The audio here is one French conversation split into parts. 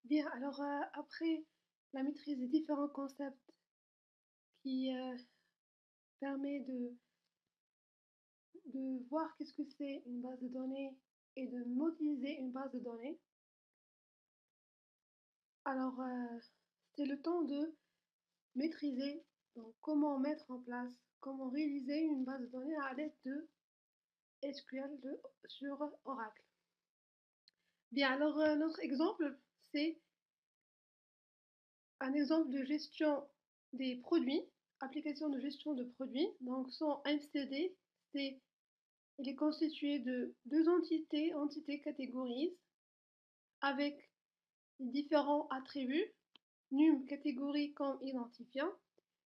Bien, alors après la maîtrise des différents concepts qui permet de voir qu'est-ce que c'est une base de données et de modéliser une base de données, alors c'est le temps de maîtriser donc, comment mettre en place, comment réaliser une base de données à l'aide de SQL sur Oracle. Bien, alors notre exemple, c'est un exemple de gestion des produits, application de gestion de produits. Donc son MCD, il est constitué de deux entités catégories avec différents attributs, num catégorie comme identifiant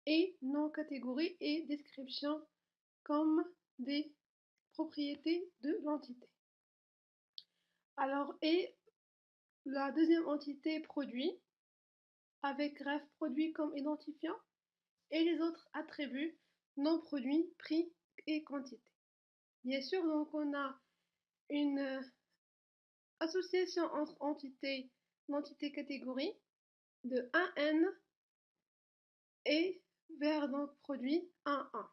et non catégorie et description comme des propriétés de l'entité. Alors, et la deuxième entité produit avec ref produit comme identifiant et les autres attributs non produits, prix et quantité. Bien sûr, donc on a une association entre l'entité catégorie de 1n et vers donc produit 1,1.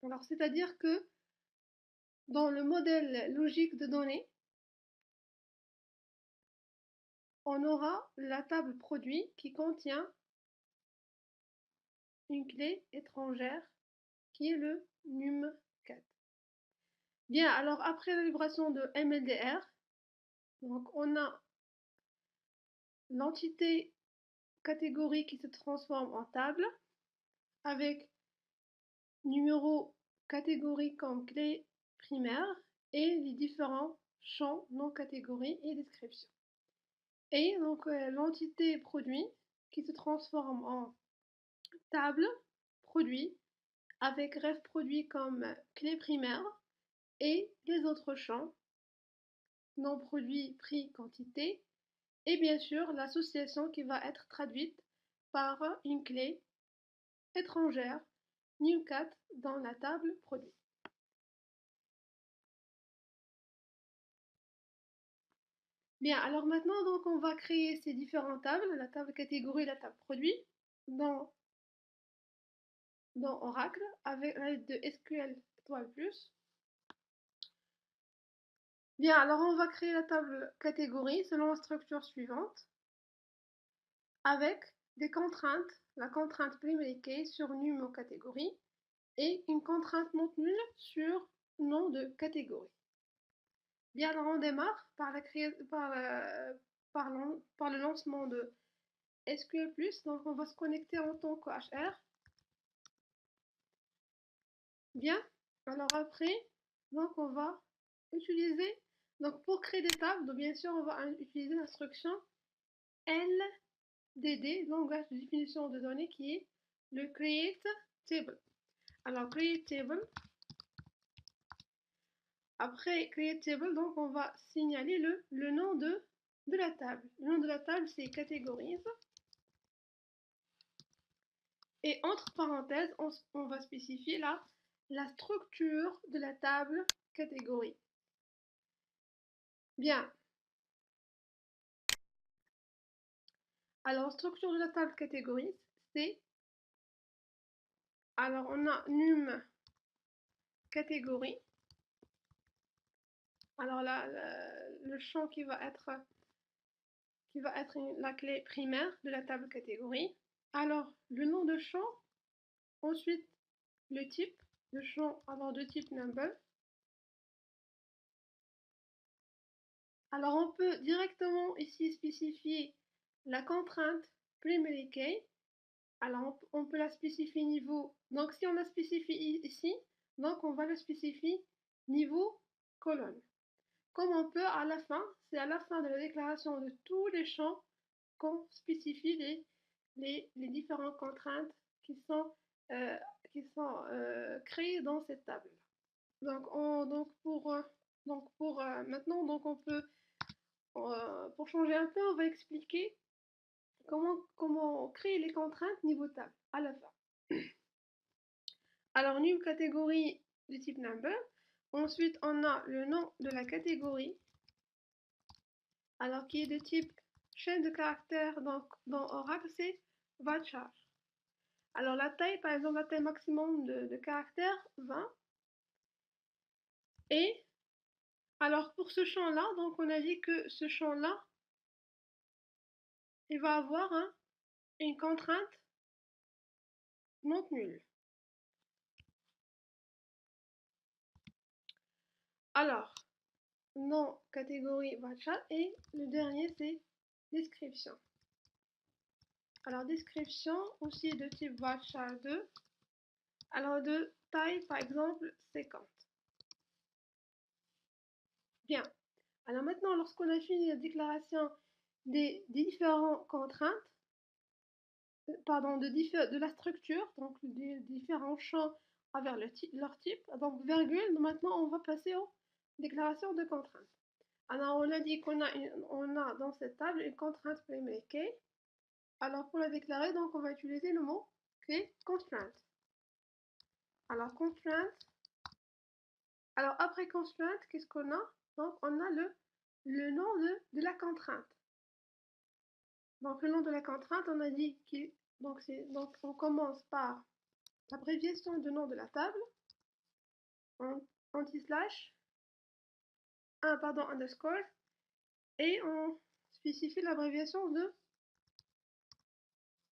Alors c'est-à-dire que dans le modèle logique de données, on aura la table produit qui contient une clé étrangère qui est le num4. Bien, alors après la libération de MLDR, donc on a l'entité catégorie qui se transforme en table avec numéro catégorie comme clé primaire et les différents champs non catégorie et description. Et donc l'entité produit qui se transforme en table produit avec ref produit comme clé primaire et les autres champs non produit, prix, quantité et bien sûr l'association qui va être traduite par une clé étrangère num4 dans la table produit. Bien, alors maintenant donc on va créer ces différentes tables, la table catégorie et la table produit dans Oracle avec l'aide de SQL Étoile Plus. Bien, alors on va créer la table catégorie selon la structure suivante avec des contraintes, la contrainte primary sur num aux catégories et une contrainte non nulle sur nom de catégorie. Bien, alors on démarre par, par le lancement de SQL+, donc on va se connecter en tant que HR. Bien, alors après, donc on va utiliser, donc pour créer des tables, donc bien sûr on va utiliser l'instruction LDD, langage de définition de données, qui est le create table. Alors create table, après create table, donc on va signaler le nom de la table. Le nom de la table c'est categories. Et entre parenthèses, on va spécifier la structure de la table catégorie. Bien. Alors, structure de la table catégorie, c'est... Alors, on a num catégorie. Alors là, le champ qui va être la clé primaire de la table catégorie. Alors, le nom de champ. Ensuite, le type de champ, alors de type number. Alors, on peut directement ici spécifier la contrainte primary key. Alors, on peut la spécifier niveau. Donc, si on la spécifie ici, donc on va la spécifier niveau colonne. Comme on peut à la fin, c'est à la fin de la déclaration de tous les champs qu'on spécifie les différentes contraintes qui sont créées dans cette table. Donc, pour maintenant, donc on peut, pour changer un peu, on va expliquer comment créer les contraintes niveau table à la fin. Alors, num catégorie du type number. Ensuite, on a le nom de la catégorie, alors qui est de type chaîne de caractères dans Oracle, c'est varchar. Alors la taille, par exemple, la taille maximum de caractères, 20. Et alors pour ce champ-là, donc on a dit que ce champ-là, il va avoir une contrainte non nulle. Alors, nom, catégorie, varchar, et le dernier c'est description. Alors description aussi de type varchar 2. Alors de taille par exemple 50. Bien. Alors maintenant, lorsqu'on a fini la déclaration des différentes contraintes, pardon, de la structure, donc des différents champs avec leur type, donc virgule, maintenant on va passer aux déclarations de contraintes. Alors on a dit qu'on a dans cette table une contrainte primary key. Alors pour la déclarer, donc on va utiliser le mot clé constraint. Alors constraint. Alors après constraint, qu'est-ce qu'on a? Donc on a le nom de la contrainte. Donc le nom de la contrainte, on a dit qu'il donc on commence par l'abréviation de nom de la table, anti-slash, underscore, et on spécifie l'abréviation de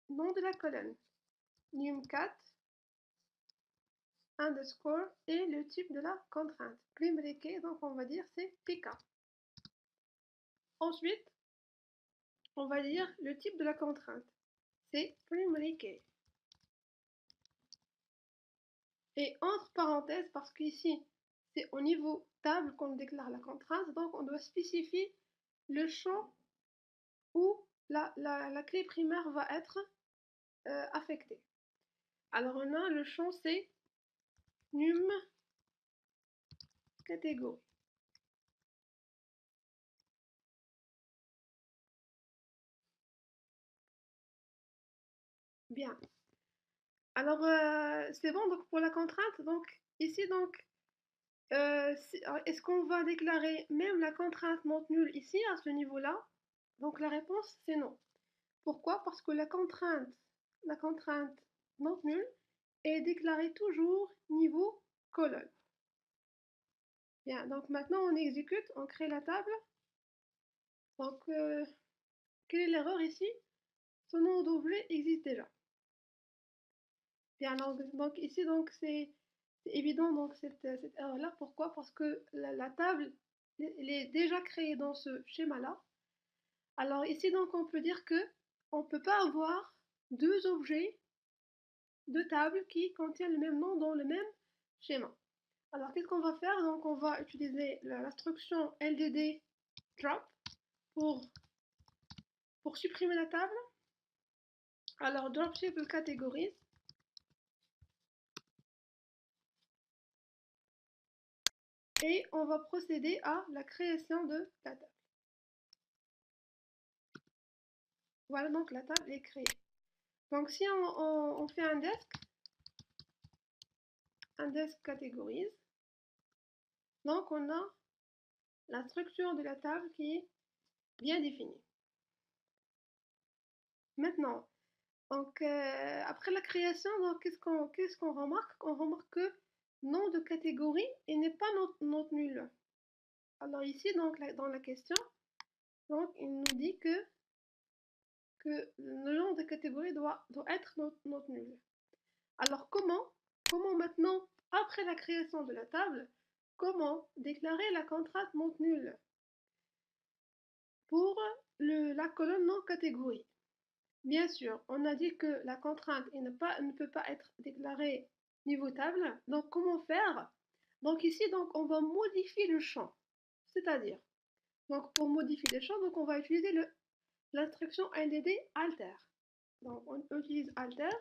nom de la colonne, num4, underscore, et le type de la contrainte, primary key, donc on va dire c'est PK. Ensuite, on va dire le type de la contrainte, c'est primary key. Et entre parenthèses, parce qu'ici, c'est au niveau table qu'on déclare la contrainte, donc on doit spécifier le champ où la clé primaire va être affectée. Alors on a le champ c'est num catégorie. Bien. Alors c'est bon donc pour la contrainte. Donc ici donc est-ce qu'on va déclarer même la contrainte non nulle ici à ce niveau-là? Donc la réponse c'est non. Pourquoi? Parce que la contrainte non nulle est déclarée toujours niveau colonne. Bien, donc maintenant on exécute, on crée la table. Donc quelle est l'erreur ici? Ce nom d'objet existe déjà. Bien, donc ici donc c'est évident donc cette erreur là. Pourquoi? Parce que la table elle est déjà créée dans ce schéma là. Alors ici donc on peut dire que on peut pas avoir deux objets de table qui contiennent le même nom dans le même schéma. Alors qu'est-ce qu'on va faire? Donc on va utiliser l'instruction LDD drop pour supprimer la table. Alors dropShift categories. Et on va procéder à la création de la table. Voilà, donc la table est créée. Donc si on fait un desk categories, donc on a la structure de la table qui est bien définie. Maintenant, donc, après la création, qu'est-ce qu'on remarque? On remarque que nom de catégorie n'est pas notre nul. Alors ici, donc, dans la question, donc, il nous dit que le nom de catégorie doit être notre nul. Alors comment maintenant, après la création de la table, comment déclarer la contrainte non nulle pour la colonne non catégorie? Bien sûr, on a dit que la contrainte ne peut pas être déclarée niveau table. Donc comment faire? Donc ici, donc, on va modifier le champ. C'est-à-dire, donc pour modifier le champ, donc on va utiliser l'instruction LDD alter. Donc on utilise alter.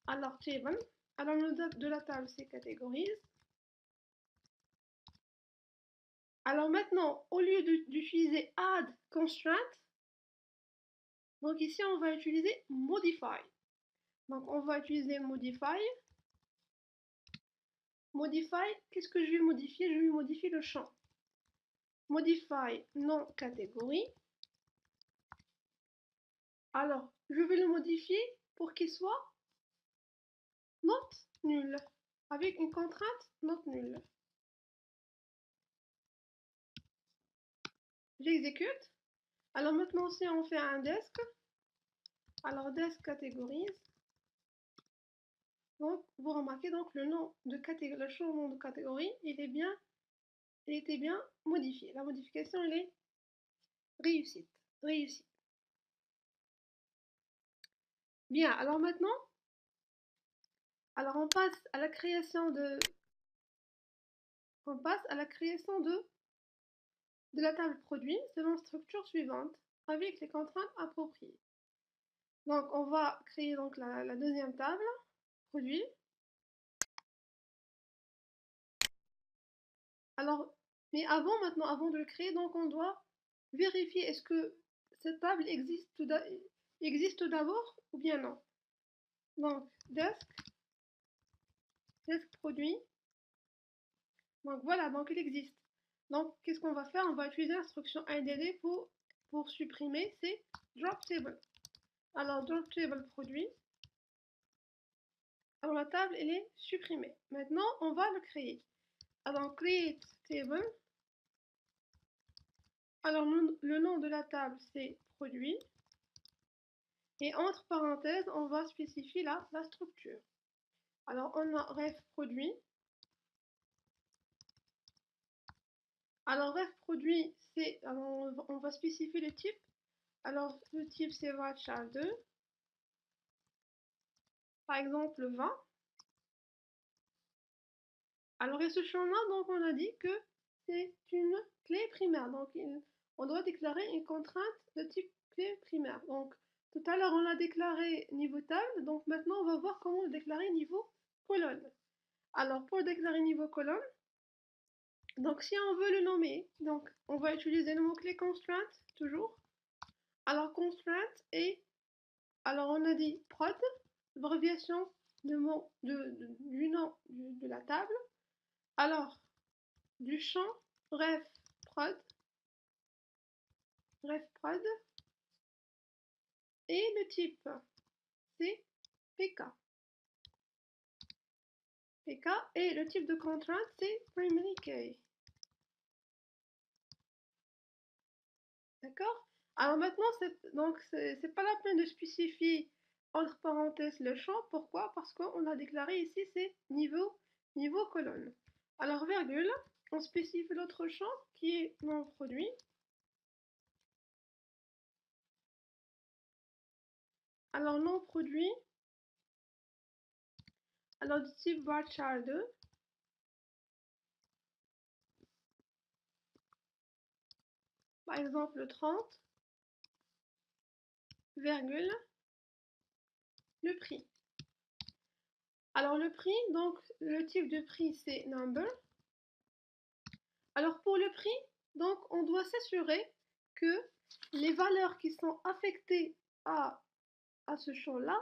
Alors table. Alors le nom de la table c'est categories. Alors maintenant, au lieu d'utiliser add constraint, donc ici on va utiliser modify. Donc on va utiliser modify. Modify, qu'est-ce que je vais modifier? Je vais modifier le champ. Modify non catégorie. Alors, je vais le modifier pour qu'il soit not nul, avec une contrainte not nulle. J'exécute. Alors maintenant, si on fait un desk, alors desk catégorise. Donc, vous remarquez donc le nom de catégorie, le changement de catégorie, il était bien modifié. La modification, elle est réussie. Bien, alors maintenant, alors on passe à la création de la table produit selon structure suivante, avec les contraintes appropriées. Donc on va créer donc la deuxième table, produit. Alors, mais avant de le créer, donc on doit vérifier est-ce que cette table existe d'abord ou bien non. Donc, desk produit. Donc voilà, donc il existe. Donc qu'est-ce qu'on va faire? On va utiliser l'instruction IDD pour supprimer ces drop table. Alors drop table produit. Alors la table elle est supprimée. Maintenant on va le créer. Alors create table. Alors le nom de la table c'est produit. Et entre parenthèses on va spécifier la structure. Alors on a ref produit. Alors ref produit c'est, on va spécifier le type. Alors le type c'est varchar2. Par exemple 20. Alors, et ce champ-là, donc on a dit que c'est une clé primaire. Donc, on doit déclarer une contrainte de type clé primaire. Donc, tout à l'heure, on l'a déclaré niveau table. Donc, maintenant, on va voir comment le déclarer niveau colonne. Alors, pour déclarer niveau colonne, donc si on veut le nommer, donc on va utiliser le mot-clé constraint, toujours. Alors, constraint et, alors on a dit prod, abréviation du nom de la table. Alors, du champ ref prod et le type c'est PK. Et le type de contrainte c'est primary key. D'accord? Alors maintenant, c'est pas la peine de spécifier entre parenthèses le champ. Pourquoi? Parce qu'on a déclaré ici c'est niveau colonne. Alors virgule, on spécifie l'autre champ qui est non produit. Alors non produit, alors du type varchar2. Par exemple 30, virgule, le prix. Alors le prix, donc le type de prix c'est number. Alors pour le prix, donc on doit s'assurer que les valeurs qui sont affectées à ce champ-là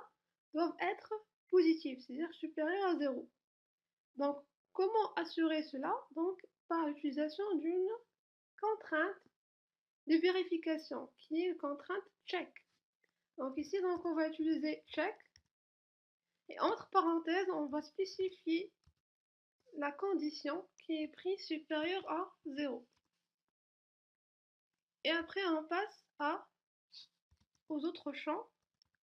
doivent être positives, c'est-à-dire supérieures à 0. Donc comment assurer cela? Donc par l'utilisation d'une contrainte de vérification qui est une contrainte check. Donc ici donc on va utiliser check et entre parenthèses on va spécifier la condition qui est prix supérieur à 0. Et après on passe aux autres champs.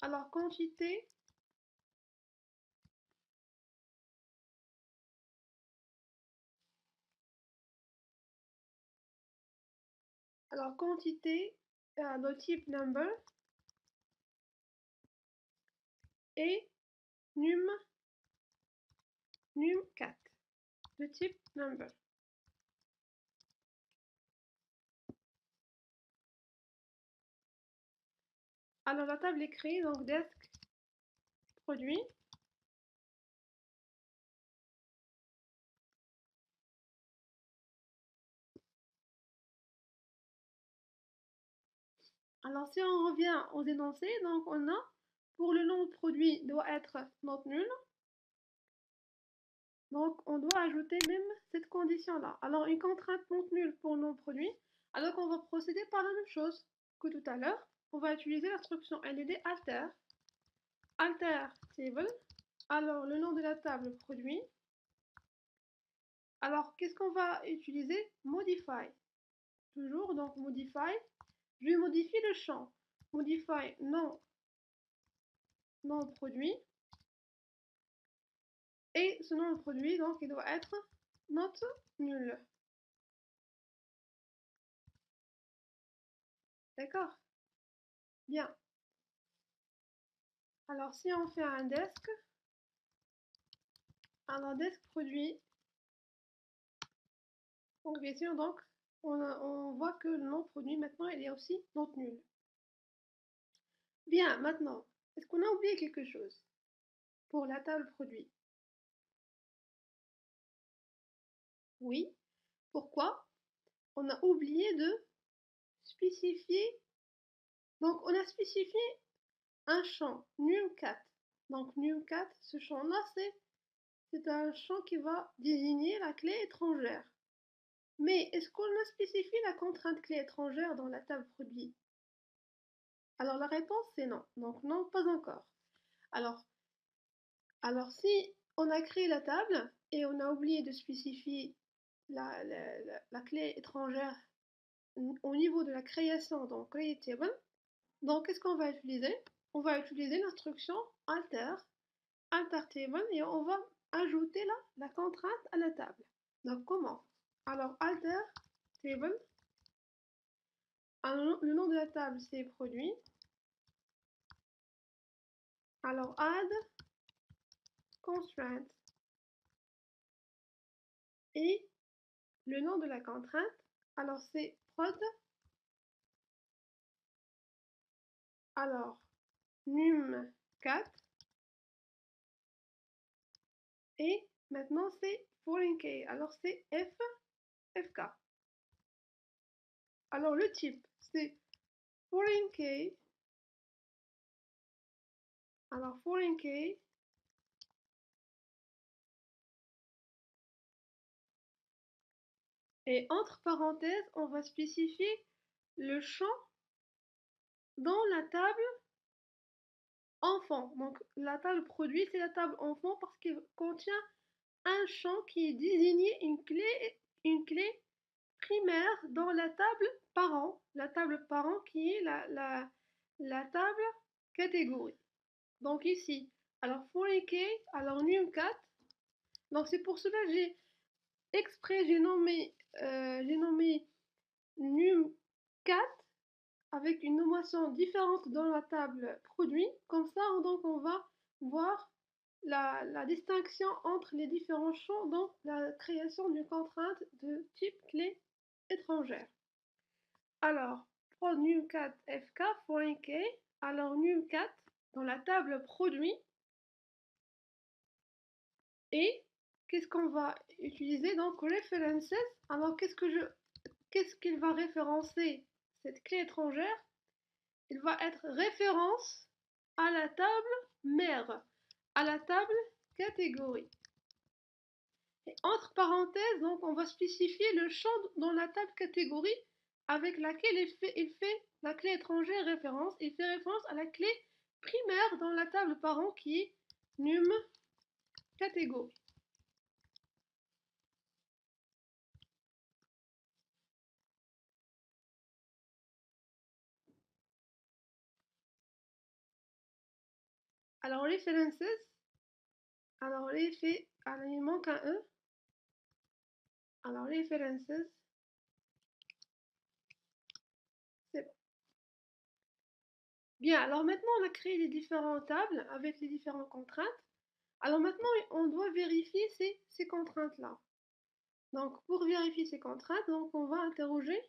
Alors quantité, de type number et num4 de type number. Alors la table est créée, donc desk produit. Alors si on revient aux énoncés, donc on a pour le nom de produit doit être not nul. Donc on doit ajouter même cette condition-là. Alors une contrainte not nulle pour non produit. Alors qu'on va procéder par la même chose que tout à l'heure. on va utiliser l'instruction LDD alter. Alter table. Alors, le nom de la table produit. Alors, qu'est-ce qu'on va utiliser? Modify. Toujours, donc modify. Je vais modifier le champ. Modify nom produit. Et ce nom de produit, donc, il doit être not nul. D'accord? Bien. Alors, si on fait un desk, alors desk produit, donc bien sûr, donc, on voit que le nom produit, maintenant, il est aussi not nul. Bien, maintenant, est-ce qu'on a oublié quelque chose pour la table produit? Oui. Pourquoi? On a oublié de spécifier. Donc, on a spécifié un champ num4. Donc, num4, ce champ-là, c'est un champ qui va désigner la clé étrangère. Mais est-ce qu'on a spécifié la contrainte clé étrangère dans la table produit? Alors, la réponse, c'est non. Donc, non, pas encore. Alors, si on a créé la table et on a oublié de spécifier la clé étrangère au niveau de la création, donc createTable, donc qu'est-ce qu'on va utiliser? On va utiliser l'instruction alter table et on va ajouter là la contrainte à la table. Donc comment? Alors alter table, alors, le nom de la table c'est produit. Alors add constraint et le nom de la contrainte, alors c'est prod. Alors num4 et maintenant c'est foreign key. Alors c'est fk. Alors le type c'est foreign key. Alors foreign key et entre parenthèses on va spécifier le champ dans la table enfant. Donc la table produit c'est la table enfant parce qu'elle contient un champ qui est désigné une clé primaire dans la table parent. La table parent qui est la table catégorie. Donc ici, alors foreign key, alors num4. Donc c'est pour cela que j'ai nommé num4 avec une nommation différente dans la table produit. Comme ça, donc on va voir la distinction entre les différents champs dans la création d'une contrainte de type clé étrangère. Alors, prod num4 fk foreign key. Alors num4 dans la table produit. Et qu'est-ce qu'on va utiliser? Donc references. Alors qu'est-ce qu'il va référencer cette clé étrangère? Il va être référence à la table mère, à la table catégorie. Et entre parenthèses, donc on va spécifier le champ dans la table catégorie avec laquelle il fait la clé étrangère référence. Il fait référence à la clé primaire dans la table parent qui est num catégorie. Alors references, alors il manque un E. Alors references, c'est bon. Bien, alors maintenant on a créé les différentes tables avec les différentes contraintes. Alors maintenant on doit vérifier ces contraintes-là. Donc pour vérifier ces contraintes, donc on va interroger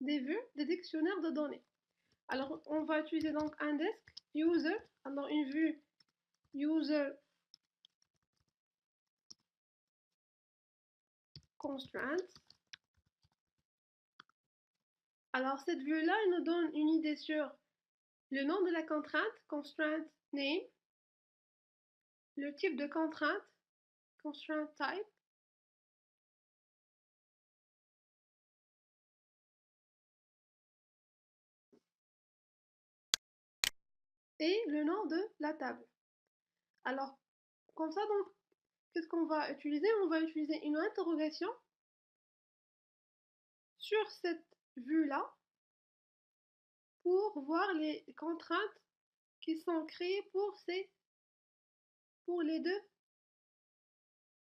des vues, des dictionnaires de données. Alors on va utiliser donc index user, alors une vue user constraint. Alors cette vue-là, elle nous donne une idée sur le nom de la contrainte, constraint name, le type de contrainte, constraint type, et le nom de la table. Alors, comme ça, donc, qu'est-ce qu'on va utiliser? On va utiliser une interrogation sur cette vue-là pour voir les contraintes qui sont créées pour les deux,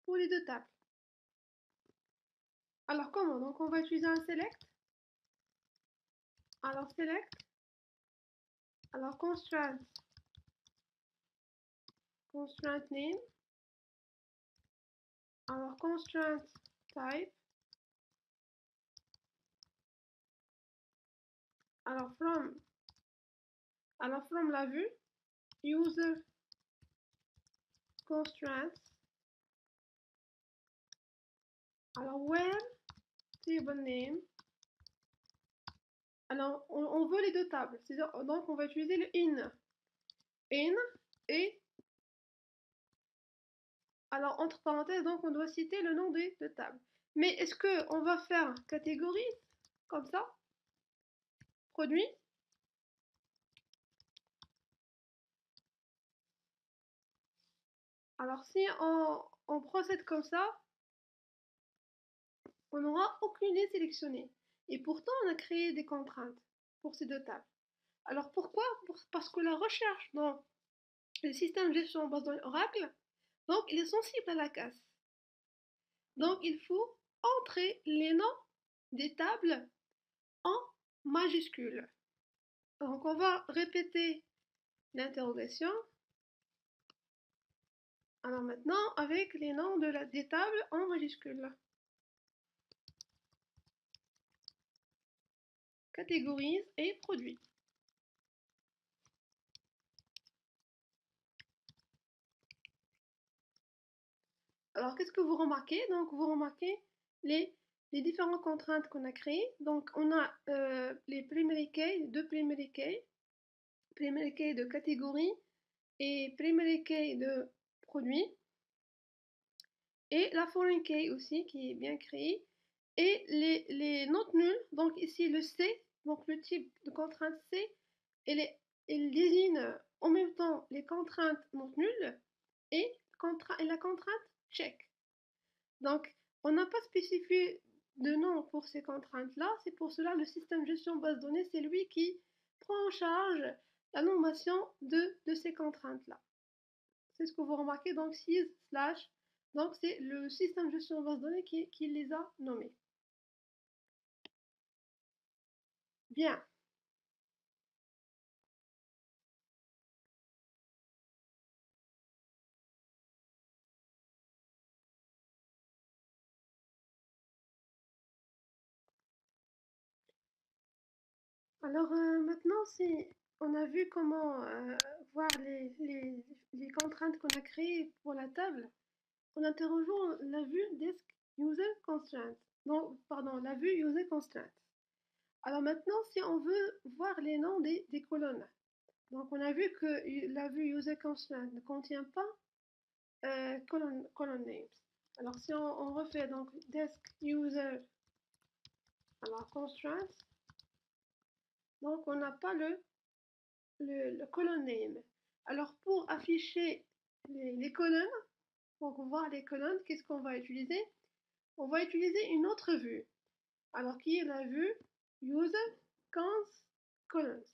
pour les deux tables. Alors, comment? Donc, on va utiliser un select. Alors, select. Alors, constraint name. Alors, constraint type. Alors, from la vue, user constraints. Alors, where table name. Alors, on veut les deux tables. Donc, on va utiliser le in. In et alors, entre parenthèses, donc on doit citer le nom des deux tables. Mais est-ce qu'on va faire catégorie comme ça? Produit. Alors, si on procède comme ça, on n'aura aucune idée sélectionnée. Et pourtant, on a créé des contraintes pour ces deux tables. Alors, pourquoi? Parce que la recherche dans le système de gestion en base de données Oracle, donc, il est sensible à la casse. Donc, il faut entrer les noms des tables en majuscules. Donc, on va répéter l'interrogation. Alors maintenant, avec les noms des tables en majuscules. Catégorise et produit. Alors, qu'est-ce que vous remarquez? Donc, vous remarquez les différentes contraintes qu'on a créées. Donc, on a les primary key, deux primary key de catégorie et primary key de produit. Et la foreign key aussi, qui est bien créée. Et les notes nulles, donc ici le C, donc le type de contrainte C, elle désigne en même temps les contraintes notes nulles et la contrainte check. Donc, on n'a pas spécifié de nom pour ces contraintes-là. C'est pour cela le système de gestion base de données, c'est lui qui prend en charge la nommation de ces contraintes-là. C'est ce que vous remarquez, donc 6 slash, donc c'est le système de gestion base de données qui les a nommés. Bien. Alors maintenant, on a vu comment voir les contraintes qu'on a créées pour la table, en interrogeant la vue Desk User Constraints. Non, pardon, la vue User Constraints. Alors maintenant, si on veut voir les noms des colonnes, donc on a vu que la vue User Constraints ne contient pas column names. Alors si on refait donc Desk User, alors Constraints, donc on n'a pas le column name. Alors pour afficher les colonnes, pour voir les colonnes, qu'est-ce qu'on va utiliser? On va utiliser une autre vue. Alors qui est la vue User Cons Columns.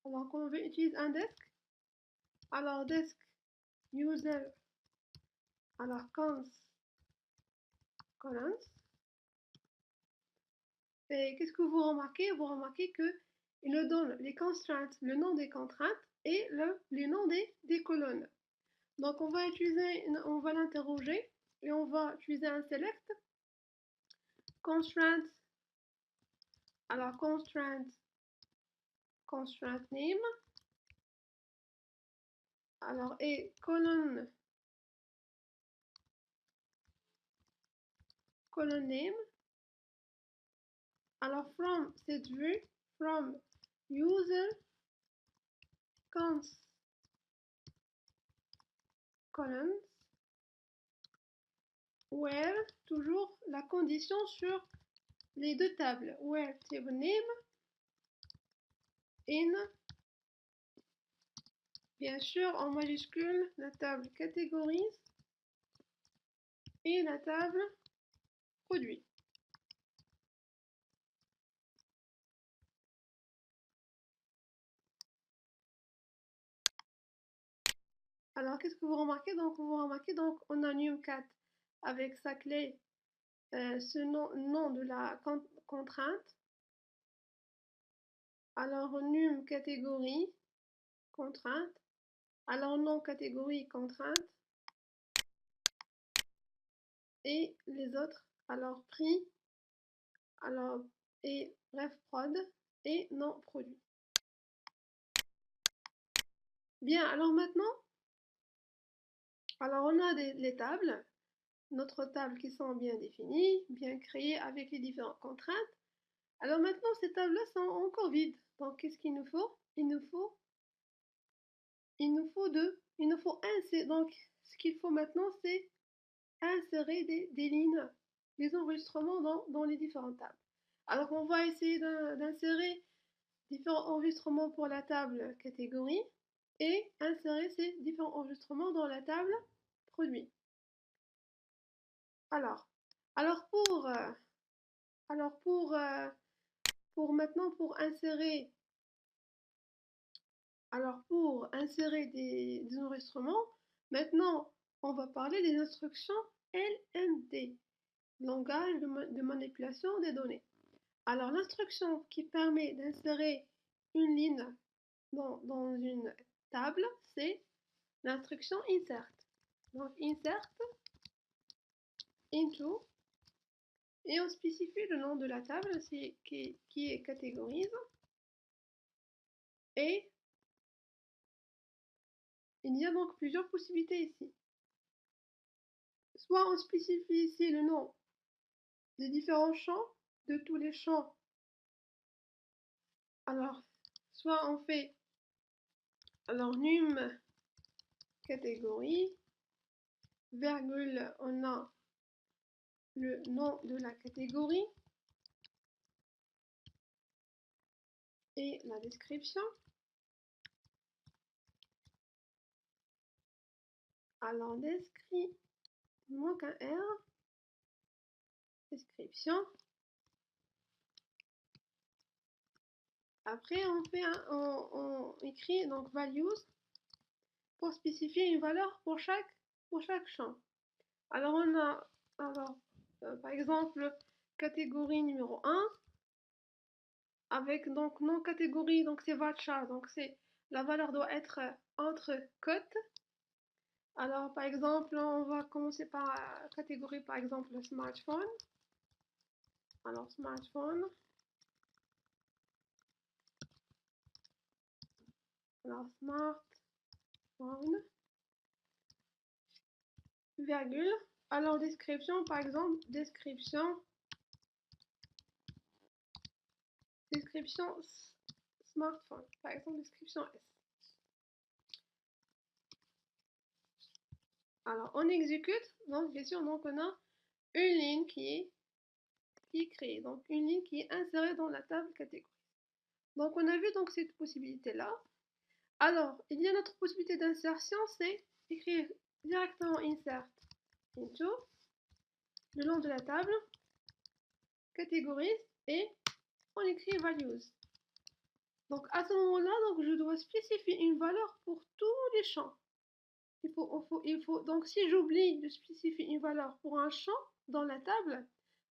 Alors on utilise un desk. Alors desk User, alors Cons Columns. Et qu'est-ce que vous remarquez? Vous remarquez que il nous donne les constraints, le nom des contraintes et les noms des colonnes. Donc on va l'interroger et on va utiliser un select constraint. Alors constraint name. Alors et colonne name. Alors from cette vue, from user cons columns, where toujours la condition sur les deux tables, where table name in Bien sûr, en majuscule, la table catégorise et la table produit. Alors, qu'est-ce que vous remarquez? Donc, on a num4 avec sa clé, ce nom de la contrainte. Alors, num catégorie, contrainte. Alors, nom catégorie, contrainte. Et les autres, alors prix, alors et bref prod et non produit. Bien, alors maintenant, alors on a les tables, notre table qui sont bien définies, bien créées avec les différentes contraintes. Alors maintenant, ces tables-là sont encore vides. Donc qu'est-ce qu'il nous faut? Il nous faut insérer. Donc ce qu'il faut maintenant, c'est insérer des lignes, des enregistrements dans les différentes tables. Alors on va essayer d'insérer différents enregistrements pour la table catégorie et insérer ces différents enregistrements dans la table produit. Alors pour insérer des enregistrements, maintenant on va parler des instructions LMD, langage de manipulation des données. Alors l'instruction qui permet d'insérer une ligne dans une table, c'est l'instruction insert. Donc insert into et on spécifie le nom de la table qui est catégorise et il y a donc plusieurs possibilités ici. Soit on spécifie ici le nom des différents champs, de tous les champs. Alors, soit on fait num catégorie, virgule, on a le nom de la catégorie et la description. Alors, descrit, il manque un R, description. Après, on écrit donc values pour spécifier une valeur pour chaque champ. Alors, on a, par exemple, catégorie numéro 1, avec donc non catégorie, donc c'est vatcha, donc la valeur doit être entre cotes. Alors, par exemple, on va commencer par catégorie, par exemple, le smartphone. Alors, smartphone. Alors, smartphone, virgule. Alors, description, par exemple, description smartphone, par exemple, description S. Alors, on exécute, donc bien sûr, donc on a une ligne qui est créée, donc une ligne qui est insérée dans la table catégorie. Donc, on a vu donc cette possibilité-là. Alors, il y a notre possibilité d'insertion, c'est écrire directement insert into le nom de la table, catégorise et on écrit values. Donc à ce moment-là, donc je dois spécifier une valeur pour tous les champs. Donc si j'oublie de spécifier une valeur pour un champ dans la table,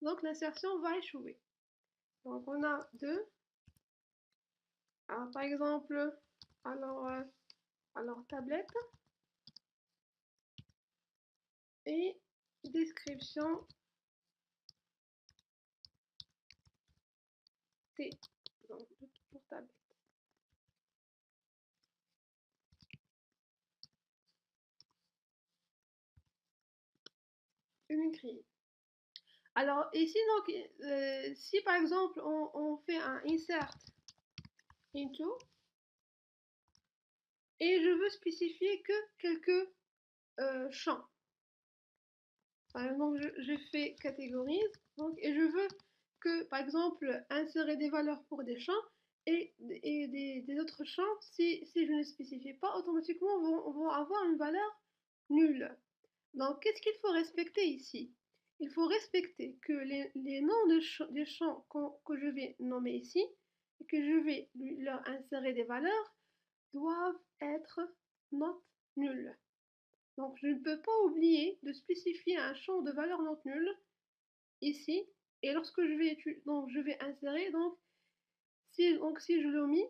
donc l'insertion va échouer. Donc on a deux. Alors par exemple, tablette et description T, donc pour tablette. Écrit. Alors ici donc si par exemple on fait un insert into et je veux spécifier que quelques champs. Par exemple, je fais catégorise donc, et je veux que par exemple insérer des valeurs pour des champs des autres champs, si je ne spécifie pas, automatiquement vont avoir une valeur nulle. Donc, qu'est-ce qu'il faut respecter ici? Il faut respecter que les noms des champs que je vais nommer ici et que je vais leur insérer des valeurs doivent être not nulles. Donc, je ne peux pas oublier de spécifier un champ de valeur not nulle ici. Et lorsque je vais insérer, si je l'omis,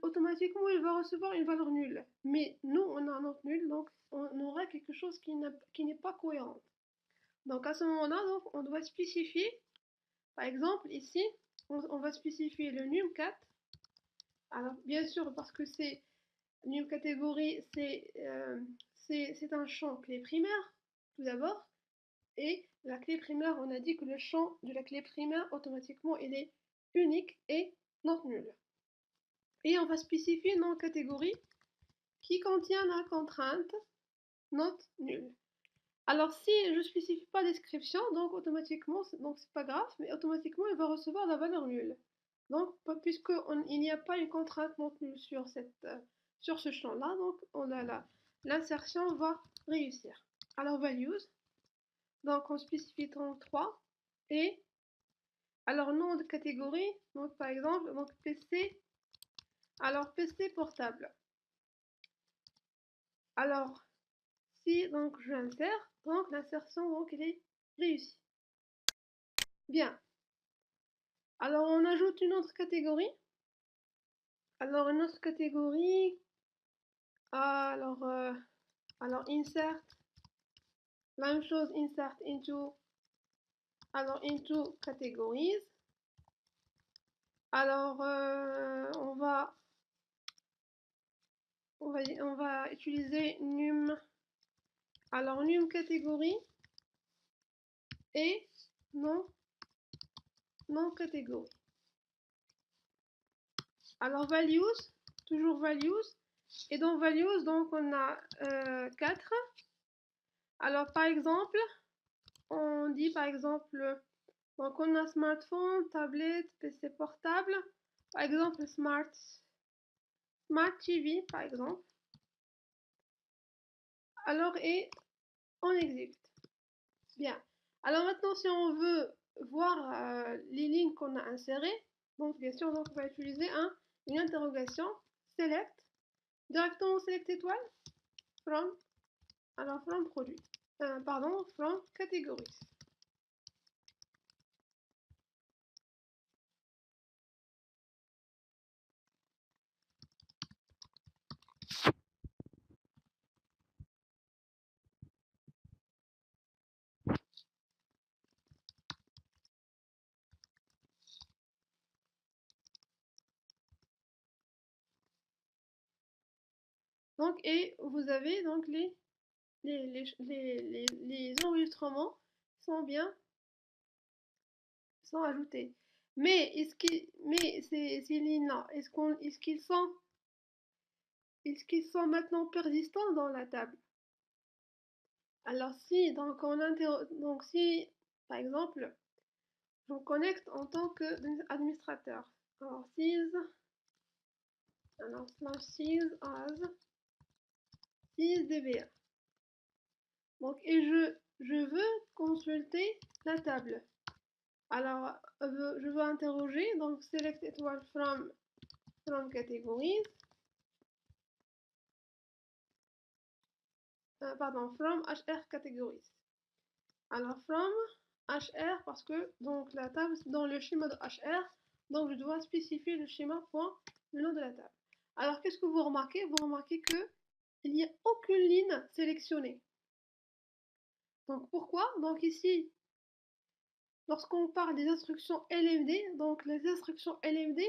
automatiquement il va recevoir une valeur nulle. Mais nous, on a un not nul, donc on aura quelque chose qui n'est pas cohérent. Donc à ce moment-là, on doit spécifier, par exemple ici, on va spécifier le num4. Alors bien sûr, parce que c'est num catégorie, c'est un champ clé primaire, tout d'abord. Et la clé primaire, on a dit que le champ de la clé primaire, automatiquement, il est unique et not nul. Et on va spécifier une catégorie qui contient la contrainte not nulle. Alors si je ne spécifie pas description, donc automatiquement, donc c'est pas grave, mais automatiquement il va recevoir la valeur nulle. Donc puisqu'il n'y a pas une contrainte not nulle sur ce champ-là, donc l'insertion va réussir. Alors values, donc on spécifie 33 et alors nom de catégorie, donc par exemple donc PC, alors PC portable. Alors si donc j'insère, donc l'insertion donc elle est réussie. Bien. Alors on ajoute une autre catégorie. Alors une autre catégorie. Alors insert. La même chose, insert into. Alors into categories. Alors on va utiliser num. Alors num catégorie et non catégorie. Alors values, toujours values. Et dans values, donc on a 4. Alors par exemple, on dit par exemple, donc on a smartphone, tablette, PC portable, par exemple Smart TV par exemple. Alors et on exécute. Bien. Alors maintenant si on veut voir les lignes qu'on a insérées, donc bien sûr donc on va utiliser une interrogation, select, directement select étoile, from produit. From categories. Donc, et vous avez donc les enregistrements sont ajoutés. Mais ces lignes-là, est-ce qu'ils sont maintenant persistants dans la table? Alors si, donc si, par exemple, je me connecte en tant qu'administrateur. Alors sys as sysdva. Donc et je veux consulter la table. Alors je veux interroger, donc select étoile from categories. From HR categories. Alors from HR parce que donc la table c'est dans le schéma de HR, donc je dois spécifier le schéma point le nom de la table. Alors qu'est-ce que vous remarquez? Vous remarquez que il n'y a aucune ligne sélectionnée. Donc pourquoi? Donc ici, lorsqu'on parle des instructions LMD, donc les instructions LMD,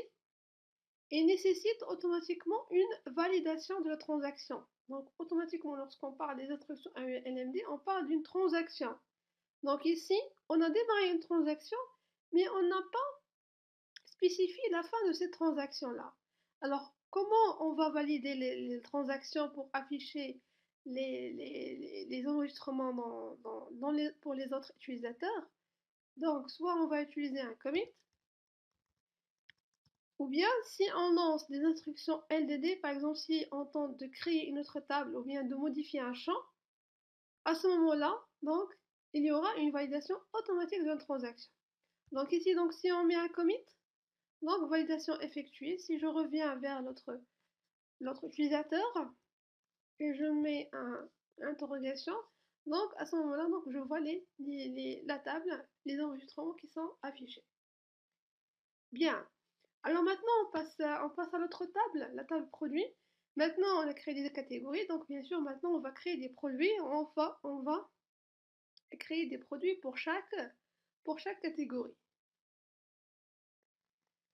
elles nécessitent automatiquement une validation de la transaction. Donc automatiquement, lorsqu'on parle des instructions LMD, on parle d'une transaction. Donc ici, on a démarré une transaction, mais on n'a pas spécifié la fin de cette transaction-là. Alors, comment on va valider les transactions pour afficher les enregistrements pour les autres utilisateurs? Donc, soit on va utiliser un commit, Ou bien si on lance des instructions LDD, par exemple si on tente de créer une autre table ou bien de modifier un champ, à ce moment-là, donc, il y aura une validation automatique de la transaction. Donc ici, donc, si on met un commit, donc validation effectuée, si je reviens vers l'autre utilisateur et je mets un interrogation, donc à ce moment-là, donc, je vois la table, les enregistrements qui sont affichés. Bien. Alors maintenant, on passe à l'autre table, la table produit. Maintenant, on a créé des catégories, donc bien sûr, maintenant, on va créer des produits. On va créer des produits pour chaque catégorie.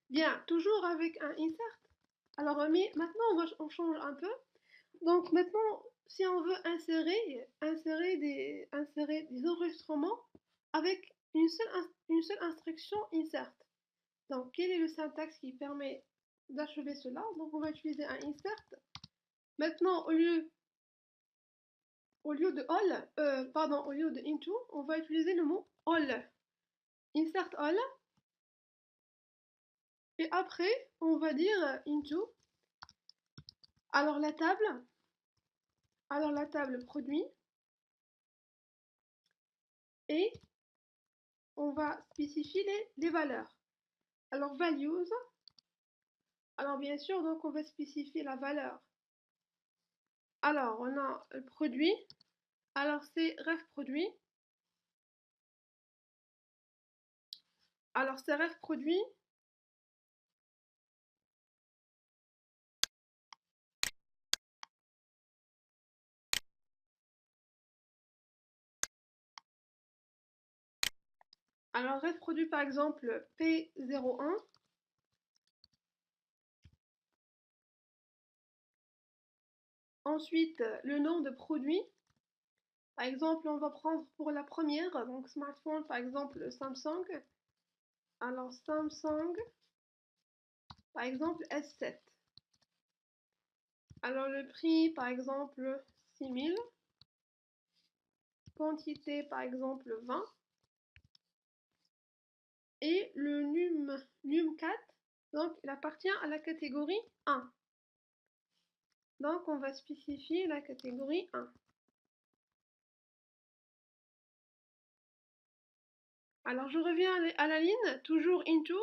Bien, toujours avec un insert. Alors, mais maintenant, on change un peu. Donc maintenant, si on veut insérer des enregistrements avec une seule instruction insert. Donc, quel est le syntaxe qui permet d'achever cela? Donc, on va utiliser un insert. Maintenant, au lieu de all, au lieu de into, on va utiliser le mot all. Insert all. Et après, on va dire into. Alors la table produit. Et on va spécifier les valeurs. Alors values. Alors bien sûr, donc on va spécifier la valeur. Alors on a le produit. Alors c'est ref produit. Alors c'est ref produit. Alors ref produit par exemple P01. Ensuite le nom de produit. Par exemple, on va prendre pour la première, donc smartphone, par exemple Samsung. Alors Samsung, par exemple S7. Alors le prix, par exemple 6000. Quantité, par exemple 20. Et le num4, donc il appartient à la catégorie 1. Donc on va spécifier la catégorie 1. Alors je reviens à la ligne, toujours into,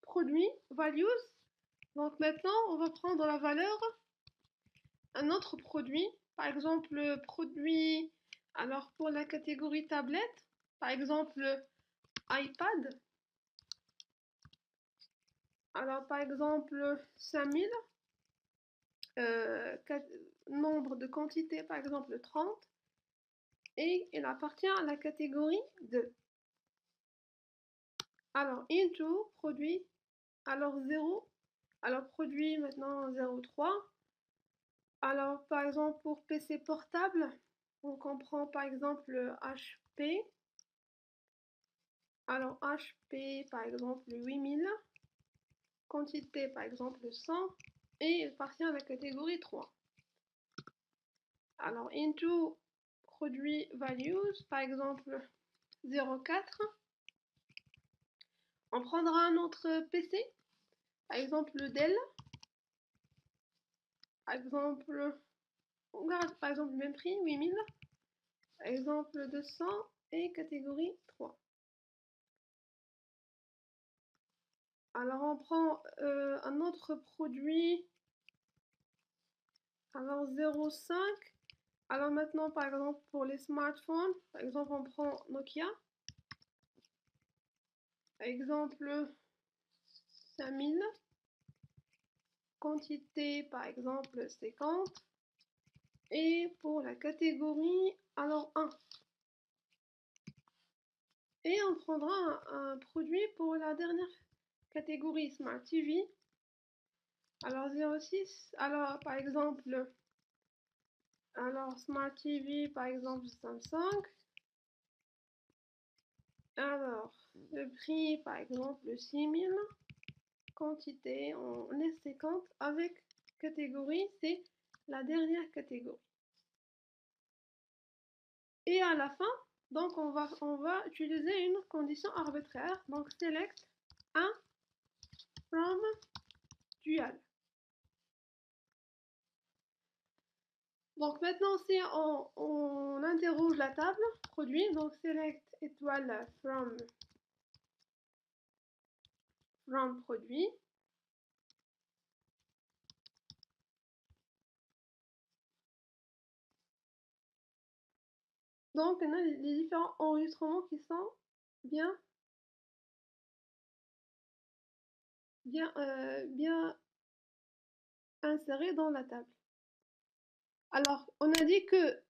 produit, values. Donc maintenant on va prendre la valeur, un autre produit, par exemple produit, alors pour la catégorie tablette, par exemple iPad. Alors par exemple 5000, nombre de quantité par exemple 30, et il appartient à la catégorie 2. Alors into, produit, alors 0, alors produit maintenant 0,3. Alors par exemple pour PC portable, on comprend par exemple HP. Alors HP par exemple 8000, quantité par exemple 100, et il appartient à la catégorie 3. Alors into, produit, values, par exemple 0,4. On prendra un autre PC, par exemple le Dell. Par exemple, on garde par exemple le même prix, 8000. Par exemple 200 et catégorie 3. Alors on prend un autre produit. Alors 0,5. Alors maintenant par exemple pour les smartphones, par exemple on prend Nokia. Par exemple 5000. Quantité par exemple 50. Et pour la catégorie, alors 1. Et on prendra un produit pour la dernière catégorie Smart TV. Alors 0,6. Alors par exemple, alors Smart TV par exemple Samsung. Alors le prix par exemple 6000. Quantité, on est 50 avec catégorie, c'est la dernière catégorie. Et à la fin, donc on va utiliser une condition arbitraire. Donc select 1 from dual. Donc maintenant, si on interroge la table produit, donc select étoile from produit. Donc on a les différents enregistrements qui sont bien insérés dans la table. Alors, on a dit que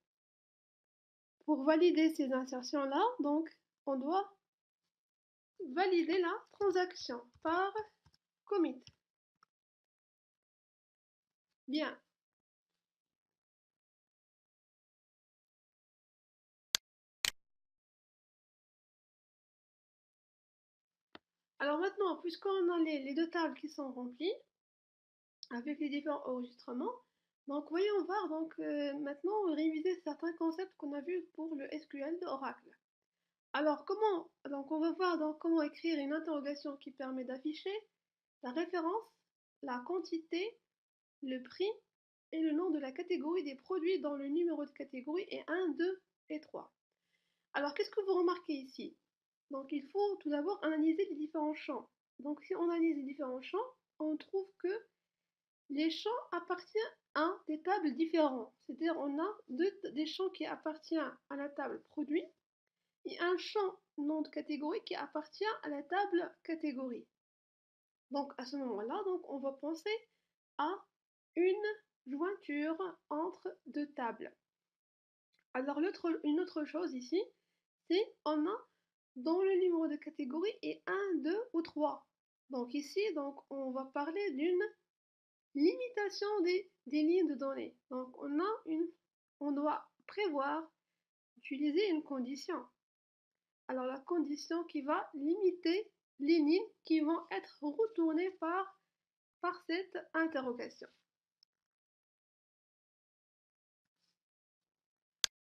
pour valider ces insertions-là, donc on doit valider la transaction par commit. Bien. Alors maintenant, puisqu'on a les deux tables qui sont remplies, avec les différents enregistrements, donc voyons voir maintenant réviser certains concepts qu'on a vus pour le SQL de Oracle. Alors on va voir comment écrire une interrogation qui permet d'afficher la référence, la quantité, le prix et le nom de la catégorie des produits dont le numéro de catégorie est 1, 2 et 3. Alors qu'est-ce que vous remarquez ici? Donc il faut tout d'abord analyser les différents champs. Donc si on analyse les différents champs, on trouve que les champs appartiennent à des tables différentes. C'est-à-dire on a des champs qui appartiennent à la table produit et un champ nom de catégorie qui appartient à la table catégorie. Donc à ce moment-là, on va penser à une jointure entre deux tables. Alors une autre chose ici, c'est on a dans le numéro de catégorie et 1, 2 ou 3. Donc ici, on va parler d'une limitation des lignes de données. Donc on doit prévoir utiliser une condition. Alors la condition qui va limiter les lignes qui vont être retournées par cette interrogation.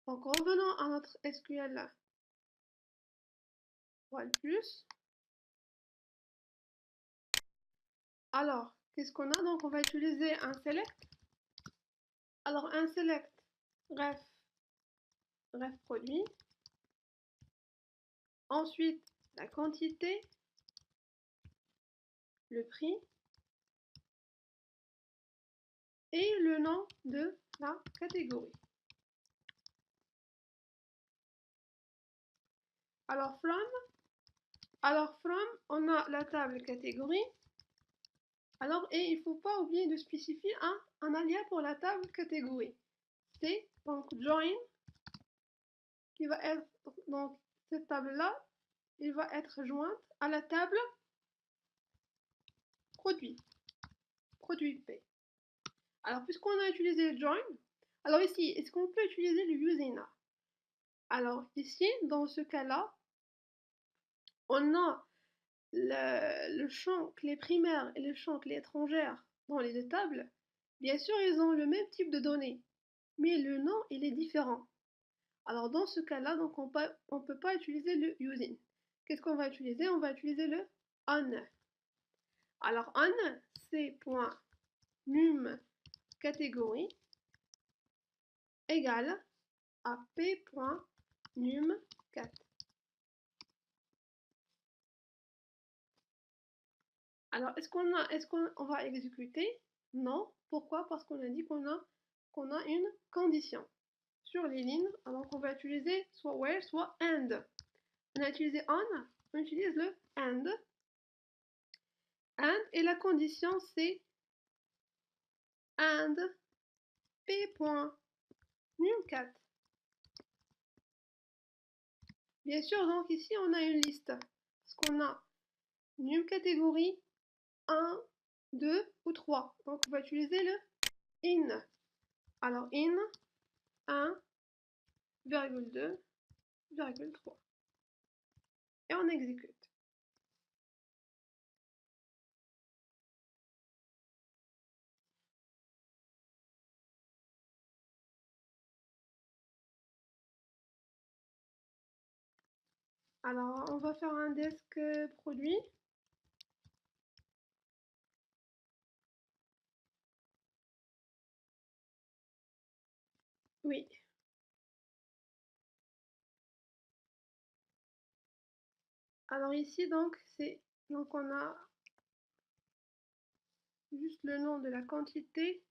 Donc revenons à notre SQL plus. Alors, qu'est-ce qu'on a? Donc on va utiliser un select. Alors un select ref produit. Ensuite, la quantité, le prix et le nom de la catégorie. Alors from, on a la table catégorie. Alors, et il ne faut pas oublier de spécifier un alias pour la table catégorie. C'est donc join qui va être, donc cette table-là, il va être jointe à la table produit P. Alors, puisqu'on a utilisé le join, alors ici, est-ce qu'on peut utiliser le using? Alors ici, dans ce cas-là, on a le champ clé primaire et le champ clé étrangère dans les deux tables. Bien sûr, ils ont le même type de données, mais le nom, il est différent. Alors dans ce cas-là, on peut pas utiliser le using. Qu'est-ce qu'on va utiliser? On va utiliser le on. Alors on, c'est point num catégorie égale à p.num4. Alors est-ce qu'on va exécuter? Non. Pourquoi? Parce qu'on a dit qu'on a une condition sur les lignes. Alors on va utiliser soit where, soit and. On a utilisé on utilise le and. And et la condition c'est and p.num4. Bien sûr, donc ici on a une liste. Parce qu'on a num catégorie 1, 2 ou 3. Donc on va utiliser le in. Alors in 1,2,3. Et on exécute. Alors, on va faire un desk produit. Oui. Alors ici, donc on a juste le nom de la quantité.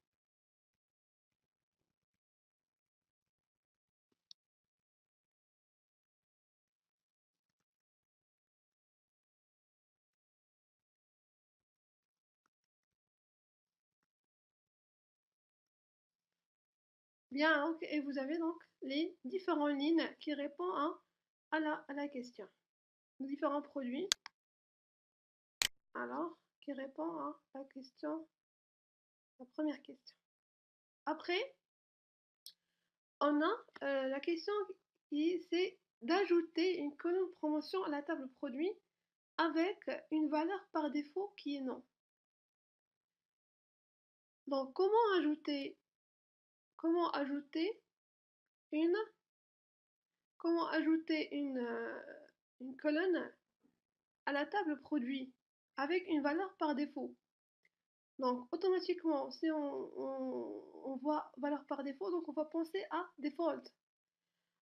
Bien, donc, et vous avez donc les différentes lignes qui répondent à la question. Les différents produits, alors, qui répondent à la question, la première question. Après, on a la question qui c'est d'ajouter une colonne promotion à la table produit avec une valeur par défaut qui est non. Donc, comment ajouter une, une colonne à la table produit avec une valeur par défaut? Donc, automatiquement, si on voit valeur par défaut, donc on va penser à default.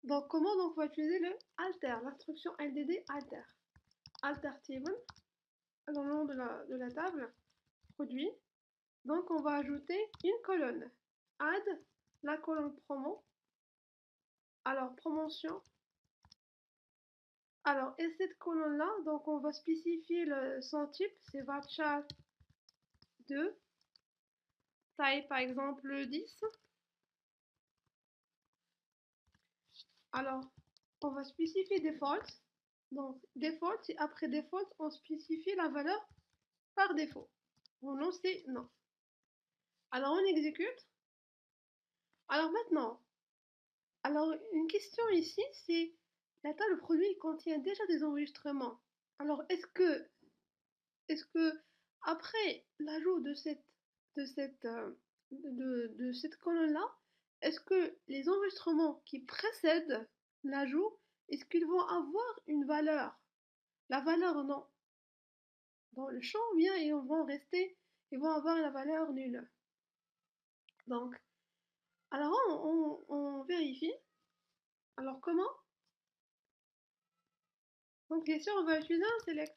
Donc, comment donc on va utiliser le alter, l'instruction LDD alter. Alter table, dans le nom de la table, produit. Donc, on va ajouter une colonne. Add la colonne promo. Alors, promotion. Alors, et cette colonne-là, donc on va spécifier son type, c'est varchar 2. Taille, par exemple, 10. Alors, on va spécifier default. Donc, default, et après default, on spécifie la valeur par défaut. Mon nom, c'est non. Alors, on exécute. Alors maintenant, alors une question ici, c'est la table produit contient déjà des enregistrements. Alors, est-ce que après l'ajout de cette colonne-là, est-ce que les enregistrements qui précèdent l'ajout, est-ce qu'ils vont avoir une valeur? La valeur non. Dans le champ, bien, ils vont rester, ils vont avoir la valeur nulle. Donc, alors on vérifie. Alors comment? Donc ici, on va utiliser un select.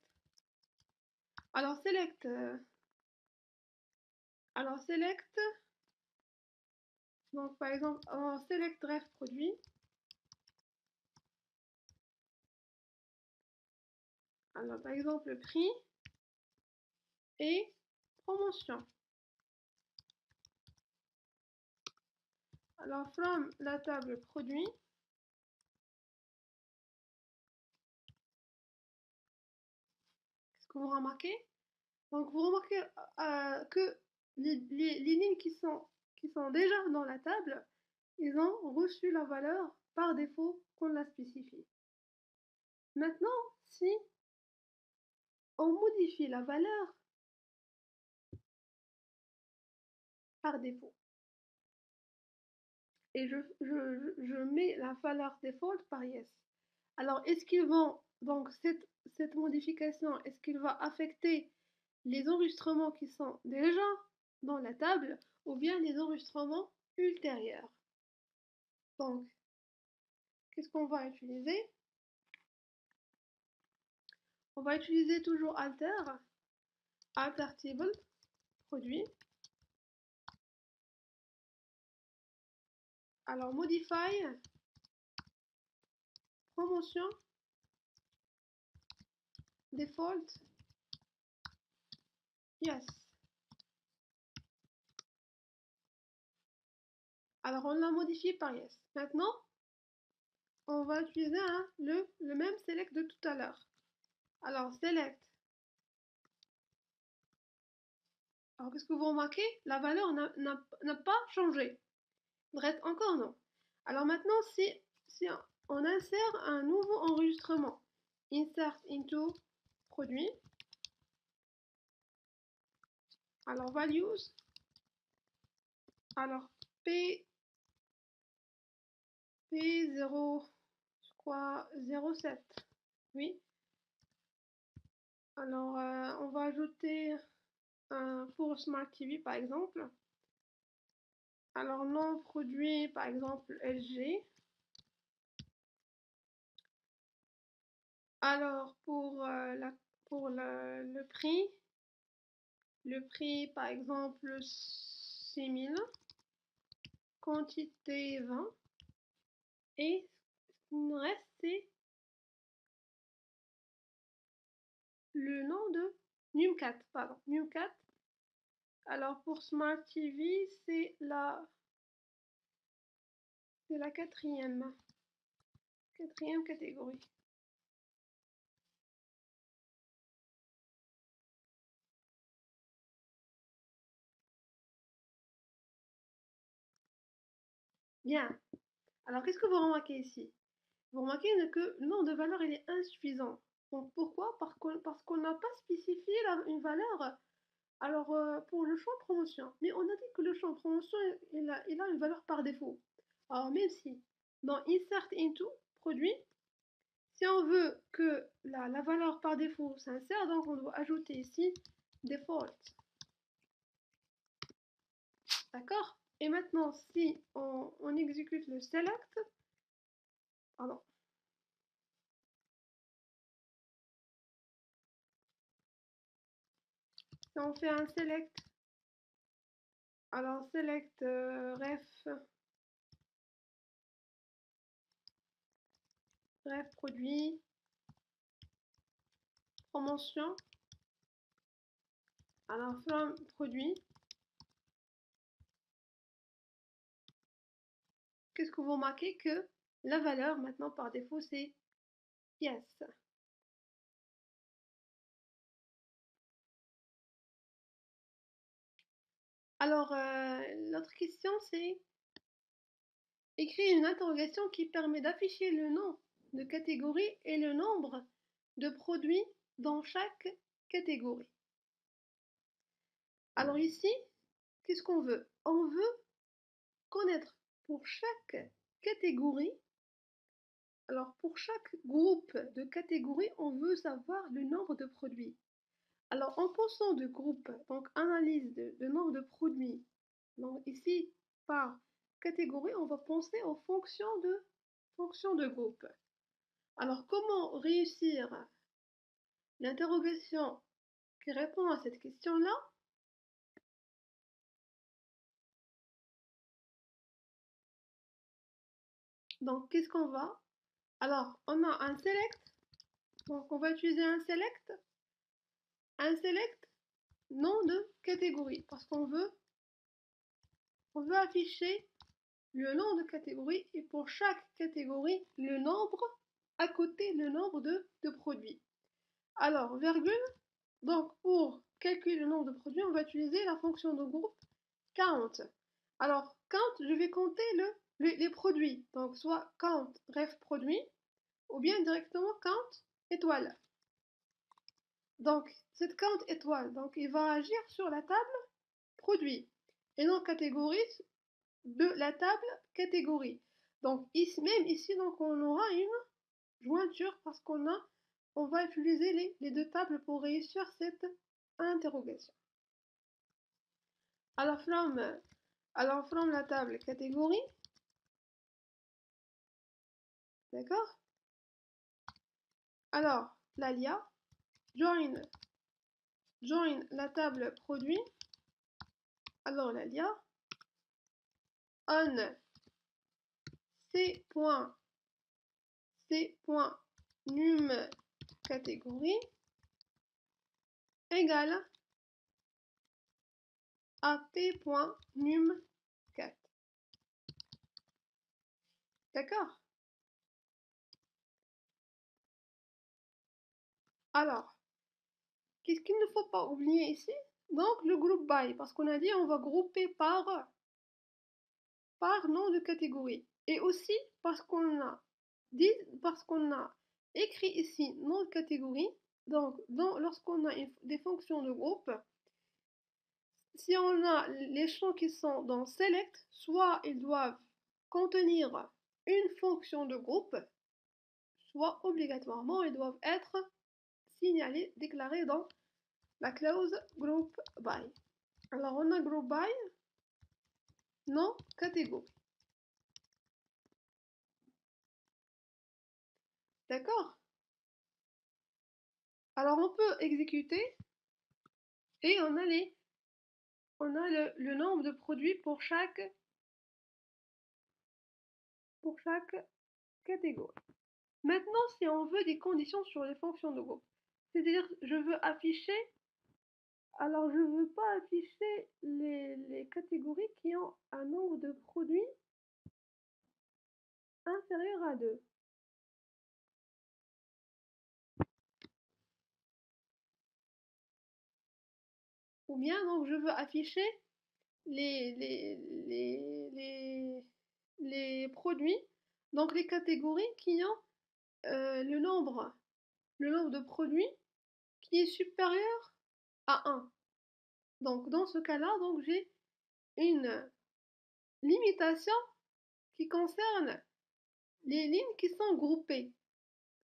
Alors select, donc par exemple, en select ref produit. Alors par exemple, prix et promotion. Alors from la table produit, qu'est-ce que vous remarquez? Donc vous remarquez que les lignes qui sont déjà dans la table, ils ont reçu la valeur par défaut qu'on l'a spécifiée. Maintenant, si on modifie la valeur par défaut, et je mets la valeur default par yes. Alors, est-ce qu'ils vont, donc cette modification, est-ce qu'il va affecter les enregistrements qui sont déjà dans la table ou bien les enregistrements ultérieurs? Donc, qu'est-ce qu'on va utiliser? On va utiliser toujours alter table, produit. Alors, modify, promotion, default, yes. Alors, on l'a modifié par yes. Maintenant, on va utiliser le même select de tout à l'heure. Alors, select. Alors, qu'est-ce que vous remarquez? La valeur n'a pas changé. Il reste encore non. Alors maintenant, si on insère un nouveau enregistrement, insert into produit, alors values, alors P0, je crois 07, oui. Alors on va ajouter un pour Smart TV par exemple. Alors, nom produit, par exemple, LG. Alors, pour le prix, par exemple, 6000, quantité 20, et ce qui nous reste, c'est le nom de Num4, pardon, Num4. Alors, pour Smart TV, c'est la quatrième catégorie. Bien. Alors, qu'est-ce que vous remarquez ici? Vous remarquez que le nombre de valeurs il est insuffisant. Donc, pourquoi? Parce qu'on n'a pas spécifié une valeur. Alors, pour le champ promotion, mais on a dit que le champ promotion, il a une valeur par défaut. Alors, même si dans Insert Into, produit, si on veut que la valeur par défaut s'insère, donc on doit ajouter ici default. D'accord? Et maintenant, si on exécute le select, pardon, si on fait un select, alors select ref produit, promotion, alors from produit, qu'est-ce que vous remarquez? Que la valeur maintenant par défaut c'est yes. Alors l'autre question c'est écrire une interrogation qui permet d'afficher le nom de catégorie et le nombre de produits dans chaque catégorie. Alors ici, qu'est-ce qu'on veut? On veut connaître pour chaque catégorie. Alors pour chaque groupe de catégories, on veut savoir le nombre de produits. Alors en pensant de groupe, donc analyse de nombre de produits, donc ici par catégorie, on va penser aux fonctions de groupe. Alors comment réussir l'interrogation qui répond à cette question-là? Donc qu'est-ce qu'on va? Alors on a un select, donc on va utiliser un select nom de catégorie, parce qu'on veut afficher le nom de catégorie et pour chaque catégorie, le nombre à côté, le nombre de produits. Alors, virgule, donc pour calculer le nombre de produits, on va utiliser la fonction de groupe count. Alors, count, je vais compter les produits, donc soit count ref produit, ou bien directement count étoile. Donc, cette count étoile, donc il va agir sur la table produit et non catégorie de la table catégorie. Donc ici, même ici, donc on aura une jointure parce on va utiliser les deux tables pour réussir cette interrogation. Alors from la table catégorie, d'accord? Alors l'alia join la table produit. Alors l'alia on c.num catégorie égale ap.num4. D'accord? Alors, qu'est-ce qu'il ne faut pas oublier ici? Donc le groupe by, parce qu'on a dit on va grouper par nom de catégorie. Et aussi parce qu'on a écrit ici nom de catégorie. Donc lorsqu'on a des fonctions de groupe, si on a les champs qui sont dans select, soit ils doivent contenir une fonction de groupe, soit obligatoirement ils doivent être signalés, déclarés dans la clause group by. Alors on a group by, non catégorie. D'accord? Alors on peut exécuter et on a le nombre de produits pour chaque catégorie. Maintenant, si on veut des conditions sur les fonctions de groupe, c'est-à-dire je veux afficher, alors je ne veux pas afficher les catégories qui ont un nombre de produits inférieur à 2. Ou bien donc je veux afficher les, les, les produits, donc les catégories qui ont le nombre de produits qui est supérieur à 1. Donc dans ce cas-là, donc j'ai une limitation qui concerne les lignes qui sont groupées.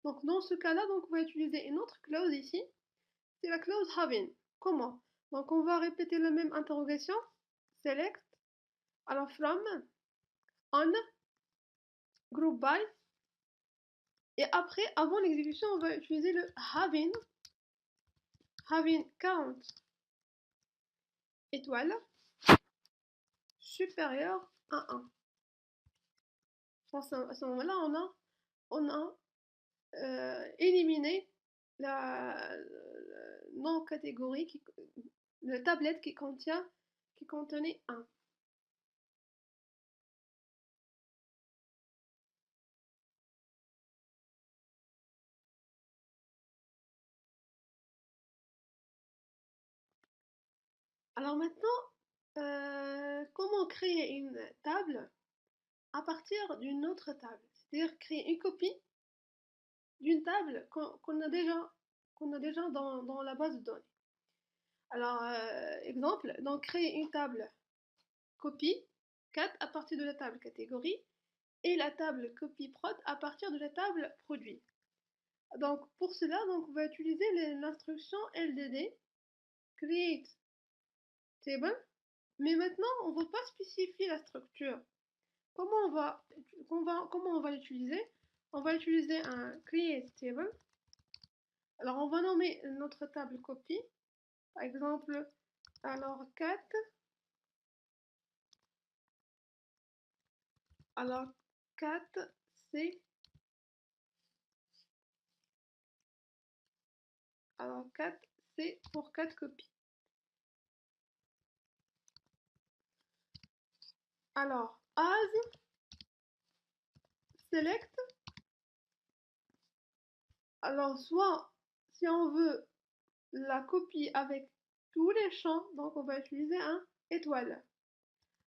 Donc dans ce cas-là, donc on va utiliser une autre clause ici, c'est la clause having. Comment? Donc on va répéter la même interrogation, select, alors from, on, group by, et après, avant l'exécution, on va utiliser le having count étoile supérieur à 1. À ce moment-là, on a éliminé la non-catégorie, la tablette qui contenait 1. Alors maintenant, comment créer une table à partir d'une autre table? C'est-à-dire créer une copie d'une table qu'on a déjà dans la base de données. Alors, exemple, donc créer une table copie 4 à partir de la table catégorie et la table copie prod à partir de la table produit. Donc pour cela, donc, on va utiliser l'instruction LDD create table, mais maintenant on ne va pas spécifier la structure. Comment on va l'utiliser? On va utiliser un create table. Alors on va nommer notre table copie, par exemple, alors 4, alors 4 c'est, alors 4 c'est pour 4 copies. Alors as select, alors soit si on veut la copie avec tous les champs, donc on va utiliser un étoile.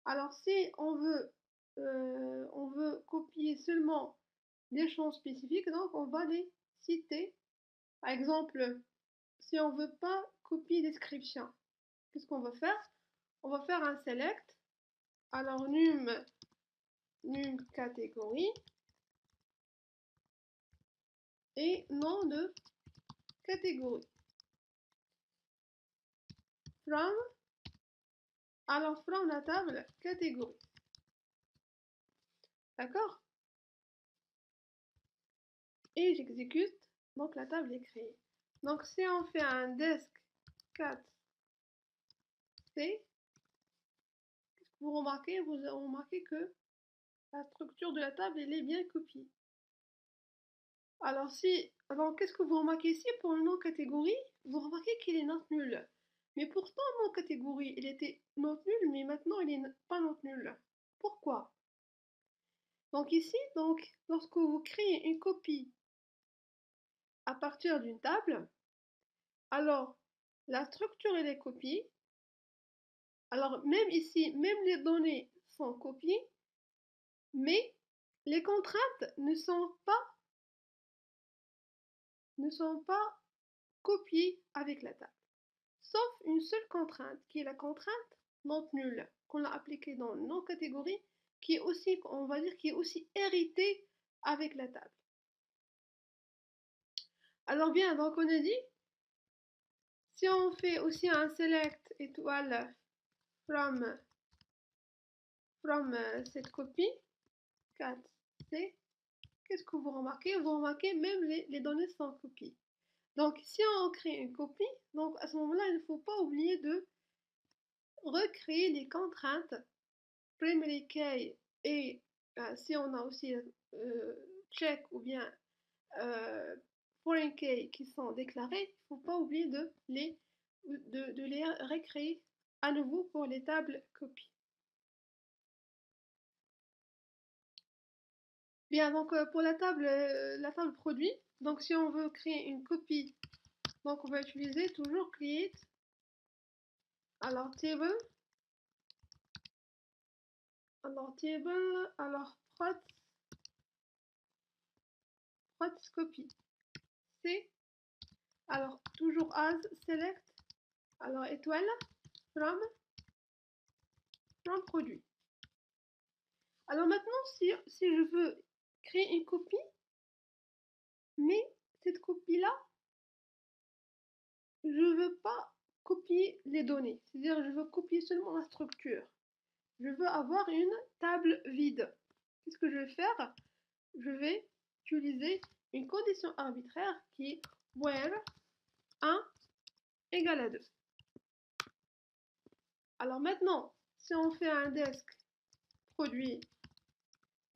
Alors si on veut copier seulement des champs spécifiques, donc on va les citer. Par exemple, si on veut pas copier description, qu'est-ce qu'on va faire? On va faire un select. Alors num catégorie et nom de catégorie. From, alors from la table catégorie. D'accord? Et j'exécute, donc la table est créée. Donc si on fait un desk 4c, vous remarquez que la structure de la table elle est bien copiée. Alors qu'est-ce que vous remarquez ici pour le nom catégorie? Vous remarquez qu'il est note nulle. Mais pourtant nom catégorie il était note nulle, mais maintenant il est pas note nulle. Pourquoi? Donc ici, lorsque vous créez une copie à partir d'une table, alors la structure et les copies, alors même ici, même les données sont copiées, mais les contraintes ne sont pas copiées avec la table. Sauf une seule contrainte, qui est la contrainte non nulle, qu'on a appliquée dans nos catégories, qui est aussi, on va dire, qui est aussi héritée avec la table. Alors bien, donc on a dit, si on fait aussi un select étoile from from cette copie 4C, qu'est-ce que vous remarquez? Vous remarquez même les données sans copie. Donc si on crée une copie, donc à ce moment-là, il ne faut pas oublier de recréer les contraintes primary key et si on a aussi check ou bien foreign key qui sont déclarés, il ne faut pas oublier de les recréer à nouveau pour les tables copies. Bien, donc pour la table produit, donc si on veut créer une copie, donc on va utiliser toujours create, alors table, alors prods copy, C, alors toujours as select, alors étoile, from produit. Alors maintenant, si je veux créer une copie, mais cette copie-là, je ne veux pas copier les données. C'est-à-dire, je veux copier seulement la structure. Je veux avoir une table vide. Qu'est-ce que je vais faire? Je vais utiliser une condition arbitraire qui est where 1 égale à 2. Alors maintenant, si on fait un desk produit,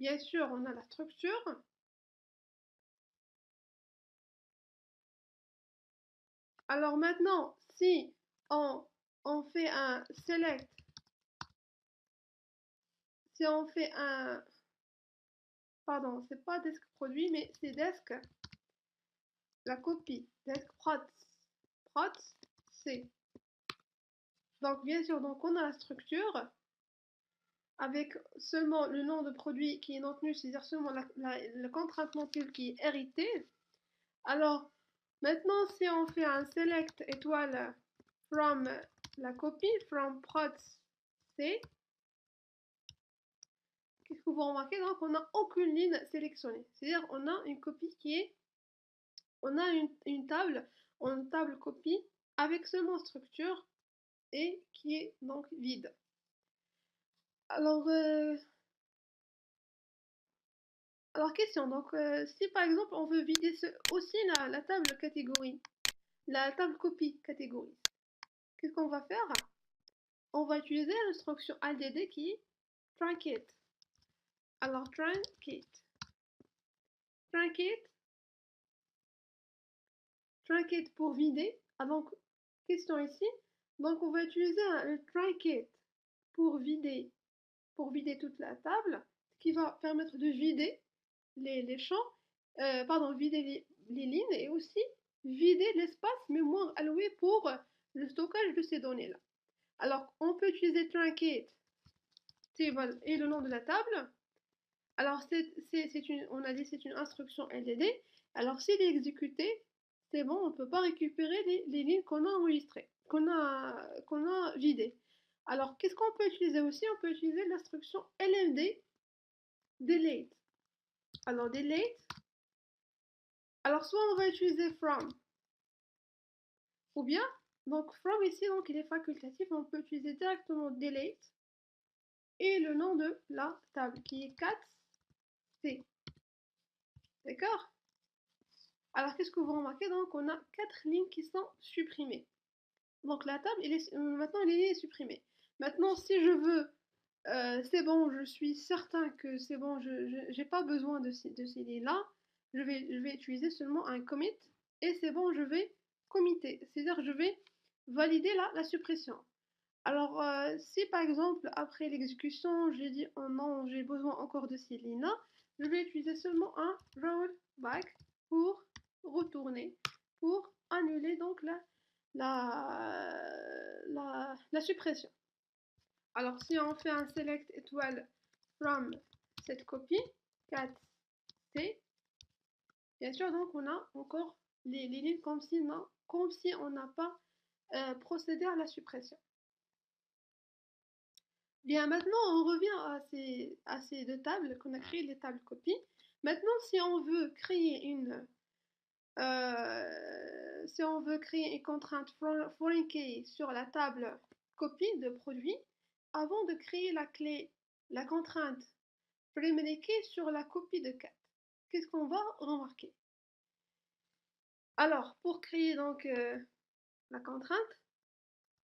bien sûr, on a la structure. Alors maintenant, si on fait un select, si on fait un, pardon, c'est pas desk produit, mais c'est desk, la copie, desk prods, C. Donc bien sûr, donc on a la structure avec seulement le nom de produit qui est non tenu, c'est-à-dire seulement la contrainte non nulle qui est héritée. Alors maintenant, si on fait un select étoile from la copie, from prods C, qu'est-ce que vous remarquez? Donc on n'a aucune ligne sélectionnée. C'est-à-dire on a une copie qui est, on a une table copie avec seulement structure et qui est donc vide. Alors question, donc si par exemple on veut vider aussi la table catégorie, la table copie catégorie, qu'est-ce qu'on va faire? On va utiliser l'instruction add qui est truncate. Alors truncate pour vider. Ah donc question ici, donc on va utiliser un truncate pour vider toute la table, ce qui va permettre de vider les champs, vider les lignes et aussi vider l'espace mémoire alloué pour le stockage de ces données-là. Alors, on peut utiliser truncate table et le nom de la table. Alors, on a dit c'est une instruction LDD. Alors, s'il est exécuté, c'est bon, on ne peut pas récupérer les lignes qu'on a enregistrées, qu'on a vidées. Alors, qu'est-ce qu'on peut utiliser aussi? On peut utiliser l'instruction LMD delete. Alors, delete. Alors, soit on va utiliser from, ou bien, donc from ici, donc il est facultatif, on peut utiliser directement delete et le nom de la table qui est 4C. D'accord? Alors, qu'est-ce que vous remarquez? Donc, on a 4 lignes qui sont supprimées. Donc, la table, maintenant, elle est supprimée. Maintenant, si je veux, c'est bon, je suis certain que c'est bon, je n'ai pas besoin de ces lignes-là, je vais utiliser seulement un commit et c'est bon, je vais committer, c'est-à-dire je vais valider la suppression. Alors, si par exemple, après l'exécution, j'ai dit oh non, j'ai besoin encore de ces lignes-là, je vais utiliser seulement un rollback pour retourner, pour annuler donc la suppression. Alors, si on fait un select étoile from cette copie, 4C, bien sûr, donc on a encore les lignes comme si on n'a pas procédé à la suppression. Bien, maintenant, on revient à ces deux tables qu'on a créées, les tables copies. Maintenant, si on veut créer une contrainte foreign key sur la table copie de produit, avant de créer la clé la contrainte primary key sur la copie de 4. Qu'est-ce qu'on va remarquer? Alors, pour créer donc la contrainte,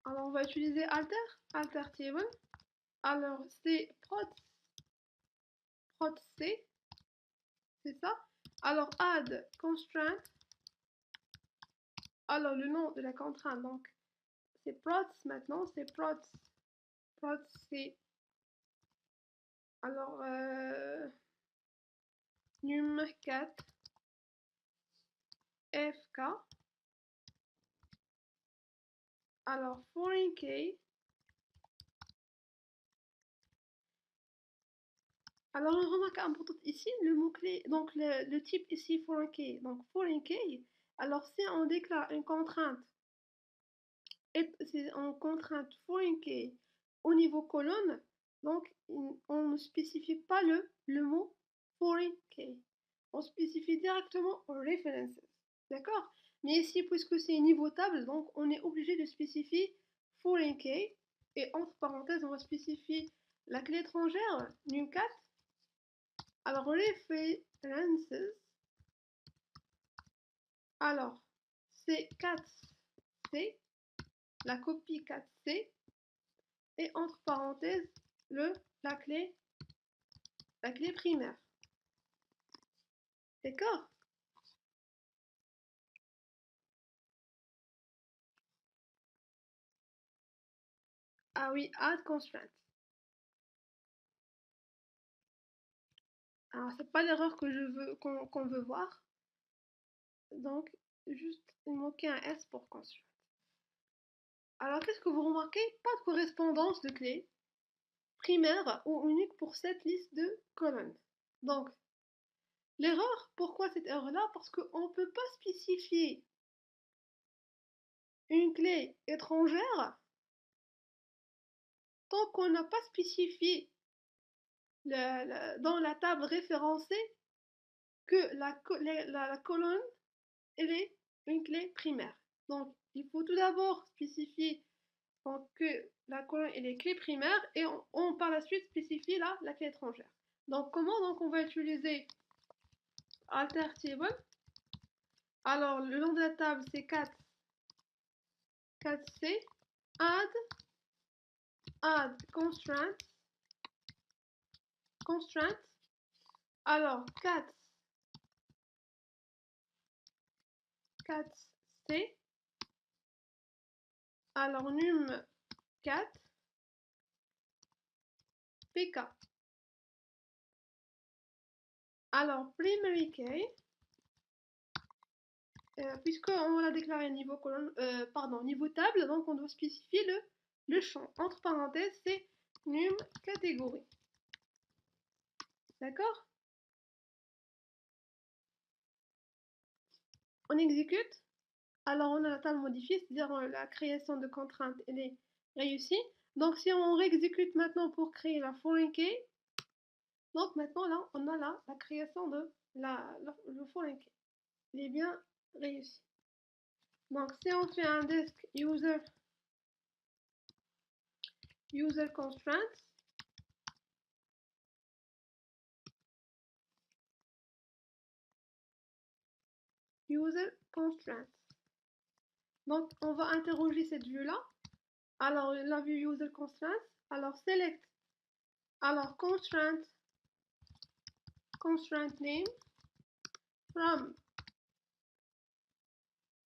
alors on va utiliser alter table. Alors c'est prod c, c'est ça. Alors add constraint. Alors le nom de la contrainte, donc c'est prod maintenant, c'est prod c. Alors num4 fk. Alors foreign key. Alors une remarque importante ici, le mot-clé, donc le type ici foreign key. Donc foreign key, alors si on déclare une contrainte, et c'est en contrainte foreign key au niveau colonne, donc on ne spécifie pas le mot foreign key. On spécifie directement references. D'accord? Mais ici, puisque c'est niveau table, donc on est obligé de spécifier foreign key. Et entre parenthèses, on va spécifier la clé étrangère, num4. Alors, references. Alors, c'est 4C, la copie 4C, et entre parenthèses, la clé primaire. D'accord? Ah oui, add constraint. Alors, c'est pas l'erreur que je veux qu'on veut voir. Donc, juste, il manquait un S pour constraint. Alors, qu'est-ce que vous remarquez? Pas de correspondance de clé primaire ou unique pour cette liste de colonnes. Donc, l'erreur, pourquoi cette erreur-là? Parce qu'on ne peut pas spécifier une clé étrangère tant qu'on n'a pas spécifié dans la table référencée que la colonne elle est une clé primaire. Donc, il faut tout d'abord spécifier que la colonne elle est clé primaire et on par la suite spécifie la clé étrangère. Donc, comment donc on va utiliser alter table? Alors, le nom de la table c'est 4C, add constraint. Alors, 4C. Alors, num4 pk. Alors, primary key, puisqu'on l'a déclaré niveau colonne, niveau table, donc on doit spécifier le champ. Entre parenthèses, c'est num catégorie. D'accord? On exécute. Alors, on a la table modifiée, c'est-à-dire la création de contraintes, elle est réussie. Donc, si on réexécute maintenant pour créer la foreign key, donc maintenant, là, on a la création de le foreign key. Il est bien réussi. Donc, si on fait un desk user constraints, donc, on va interroger cette vue-là. Alors, la vue user constraints. Alors, select. Alors, constraint name from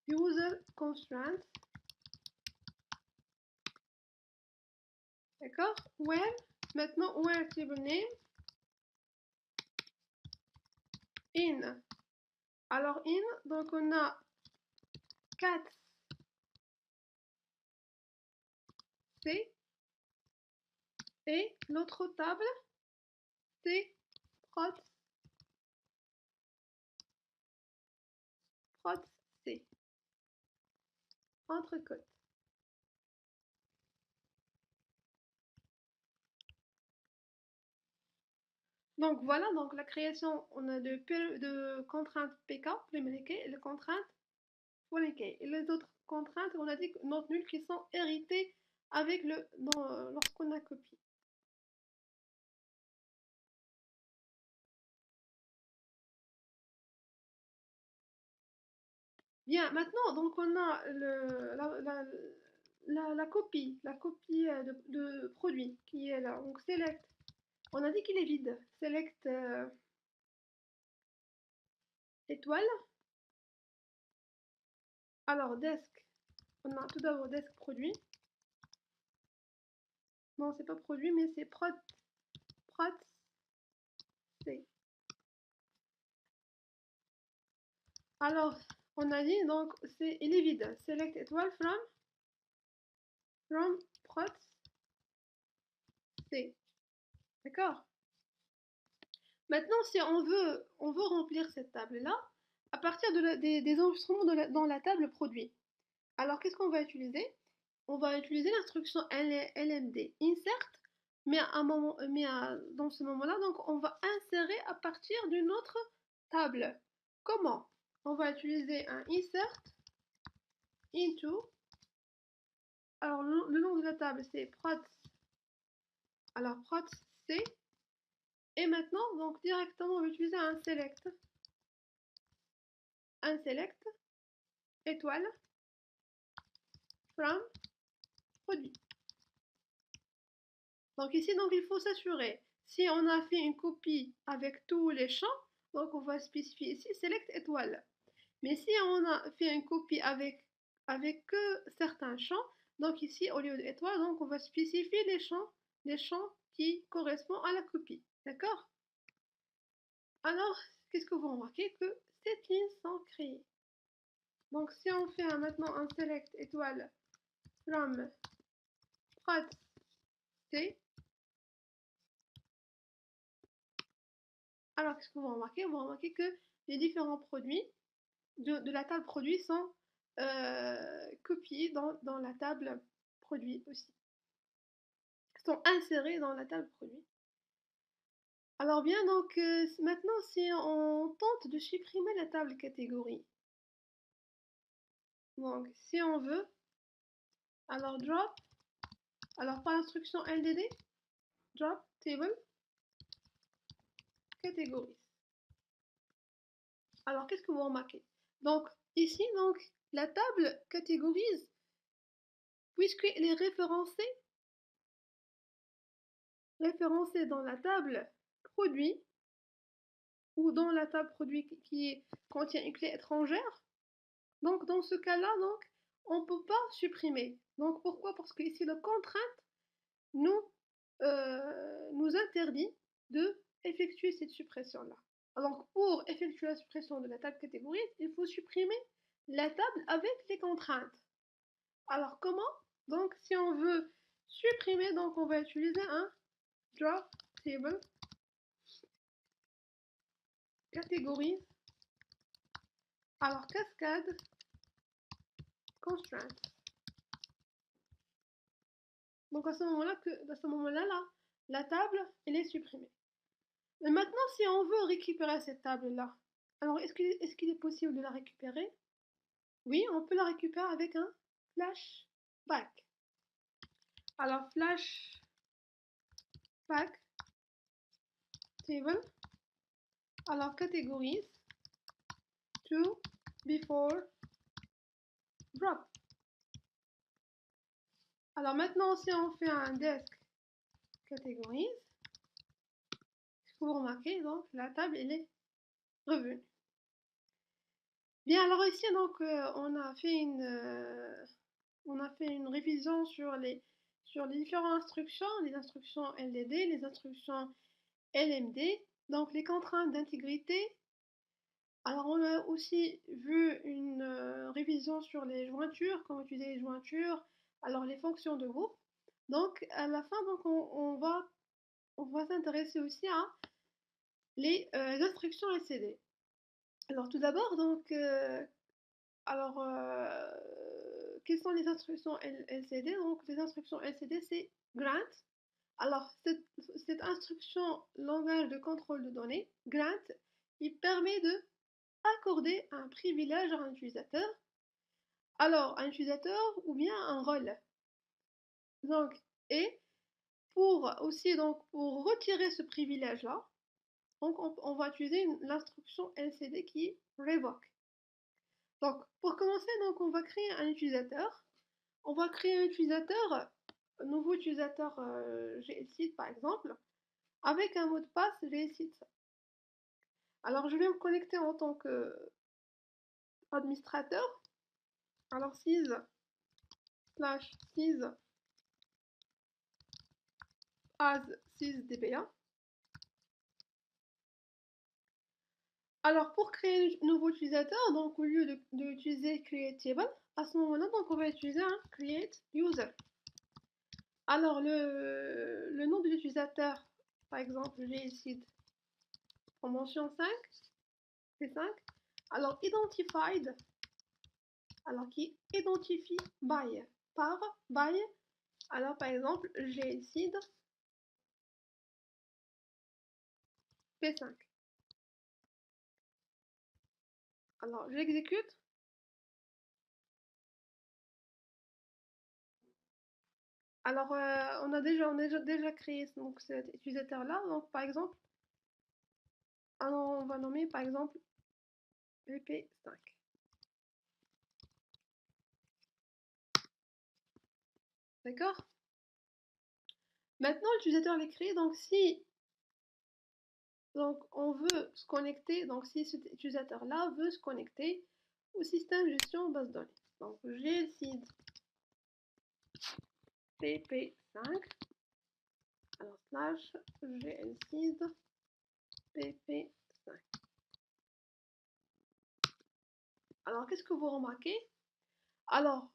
user constraint. D'accord? Where, maintenant, where table name in. Alors, in, donc on a 4C et l'autre table, c'est prod C. Entrecôte. Donc voilà, donc la création, on a de contraintes PK, primary key, et les contraintes foreign key. Et les autres contraintes, on a dit non nulles qui sont héritées avec lorsqu'on a copié. Bien, maintenant, donc on a la copie de produit qui est là. Donc select, on a dit qu'il est vide. Select étoile. Alors desk, on a tout d'abord desk produit. Non, c'est pas produit, mais c'est prod C. Alors, on a dit donc il est vide. Select étoile from prod C. D'accord? Maintenant, si on veut remplir cette table-là, à partir des enregistrements dans la table produit. Alors, qu'est-ce qu'on va utiliser? On va utiliser l'instruction lmd insert, mais dans ce moment-là, donc on va insérer à partir d'une autre table. Comment? On va utiliser un insert into. Alors, le nom de la table, c'est prod. Alors, prod c. Et maintenant, donc directement, on va utiliser un select étoile from produit. Donc ici, donc, il faut s'assurer. Si on a fait une copie avec tous les champs, donc on va spécifier ici select étoile. Mais si on a fait une copie avec que certains champs, donc ici, au lieu d'étoile, donc on va spécifier les champs qui correspondent à la copie. D'accord? Alors, qu'est-ce que vous remarquez? Que cette ligne sont créées. Donc si on fait maintenant un select étoile from prod C, alors qu'est-ce que vous remarquez? Vous remarquez que les différents produits de la table produit sont copiés dans la table produit aussi. Sont insérés dans la table produit. Alors bien, donc maintenant si on tente de supprimer la table catégorie. Donc si on veut, alors drop, alors par l'instruction LDD, drop table categories. Alors qu'est-ce que vous remarquez? Donc ici, donc la table catégorise, puisqu'elle est référencée dans la table produit, ou dans la table produit qui contient une clé étrangère. Donc dans ce cas-là, donc on ne peut pas supprimer. Donc pourquoi? Parce que ici la contrainte nous interdit de effectuer cette suppression-là. Alors pour effectuer la suppression de la table catégorie, il faut supprimer la table avec les contraintes. Alors comment? Donc si on veut supprimer, donc on va utiliser un drop table catégorie. Alors cascade constraint. Donc à ce moment-là, la table, elle est supprimée. Mais maintenant, si on veut récupérer cette table-là, alors est-ce qu'il est possible de la récupérer? Oui, on peut la récupérer avec un flashback. Alors flashback table, alors catégories to before drop. Alors maintenant, si on fait un desk catégories, ce que vous remarquez, donc la table, elle est revenue. Bien, alors ici, donc, on a fait une révision sur les différentes instructions, les instructions LDD, les instructions LMD, donc les contraintes d'intégrité. Alors, on a aussi vu une révision sur les jointures, comment utiliser les jointures, alors les fonctions de groupe. Donc, à la fin, donc, on va s'intéresser aussi à les instructions LCD. Alors, tout d'abord, donc, quelles sont les instructions LCD? Donc, les instructions LCD, c'est grant. Alors, cette instruction langage de contrôle de données, grant, il permet de accorder un privilège à un utilisateur. Alors, un utilisateur ou bien un rôle. Donc, et pour retirer ce privilège-là, donc on va utiliser l'instruction LCD qui est revoke. Donc, pour commencer, donc, on va créer un utilisateur. On va créer un utilisateur, un nouveau utilisateur GSite par exemple, avec un mot de passe GSite. Alors, je vais me connecter en tant qu'administrateur. Alors, sys/sys as sysdba. Alors, pour créer un nouveau utilisateur, donc au lieu d'utiliser createTable, à ce moment-là, donc on va utiliser un createUser. Alors, le nom de l'utilisateur, par exemple, GSite promotion 5, P5. Alors, identified, alors qui identifie by, by. Alors, par exemple, GSite P5. Alors, j'exécute. Alors, on a déjà créé donc, cet utilisateur-là. Donc, par exemple, on va nommer par exemple PP5. D'accord? Maintenant, l'utilisateur est créé. Donc, si on veut se connecter, donc si cet utilisateur-là veut se connecter au système gestion base de données. Donc, GSite PP5. Alors, slash GSite PP5. Alors, qu'est-ce que vous remarquez? Alors,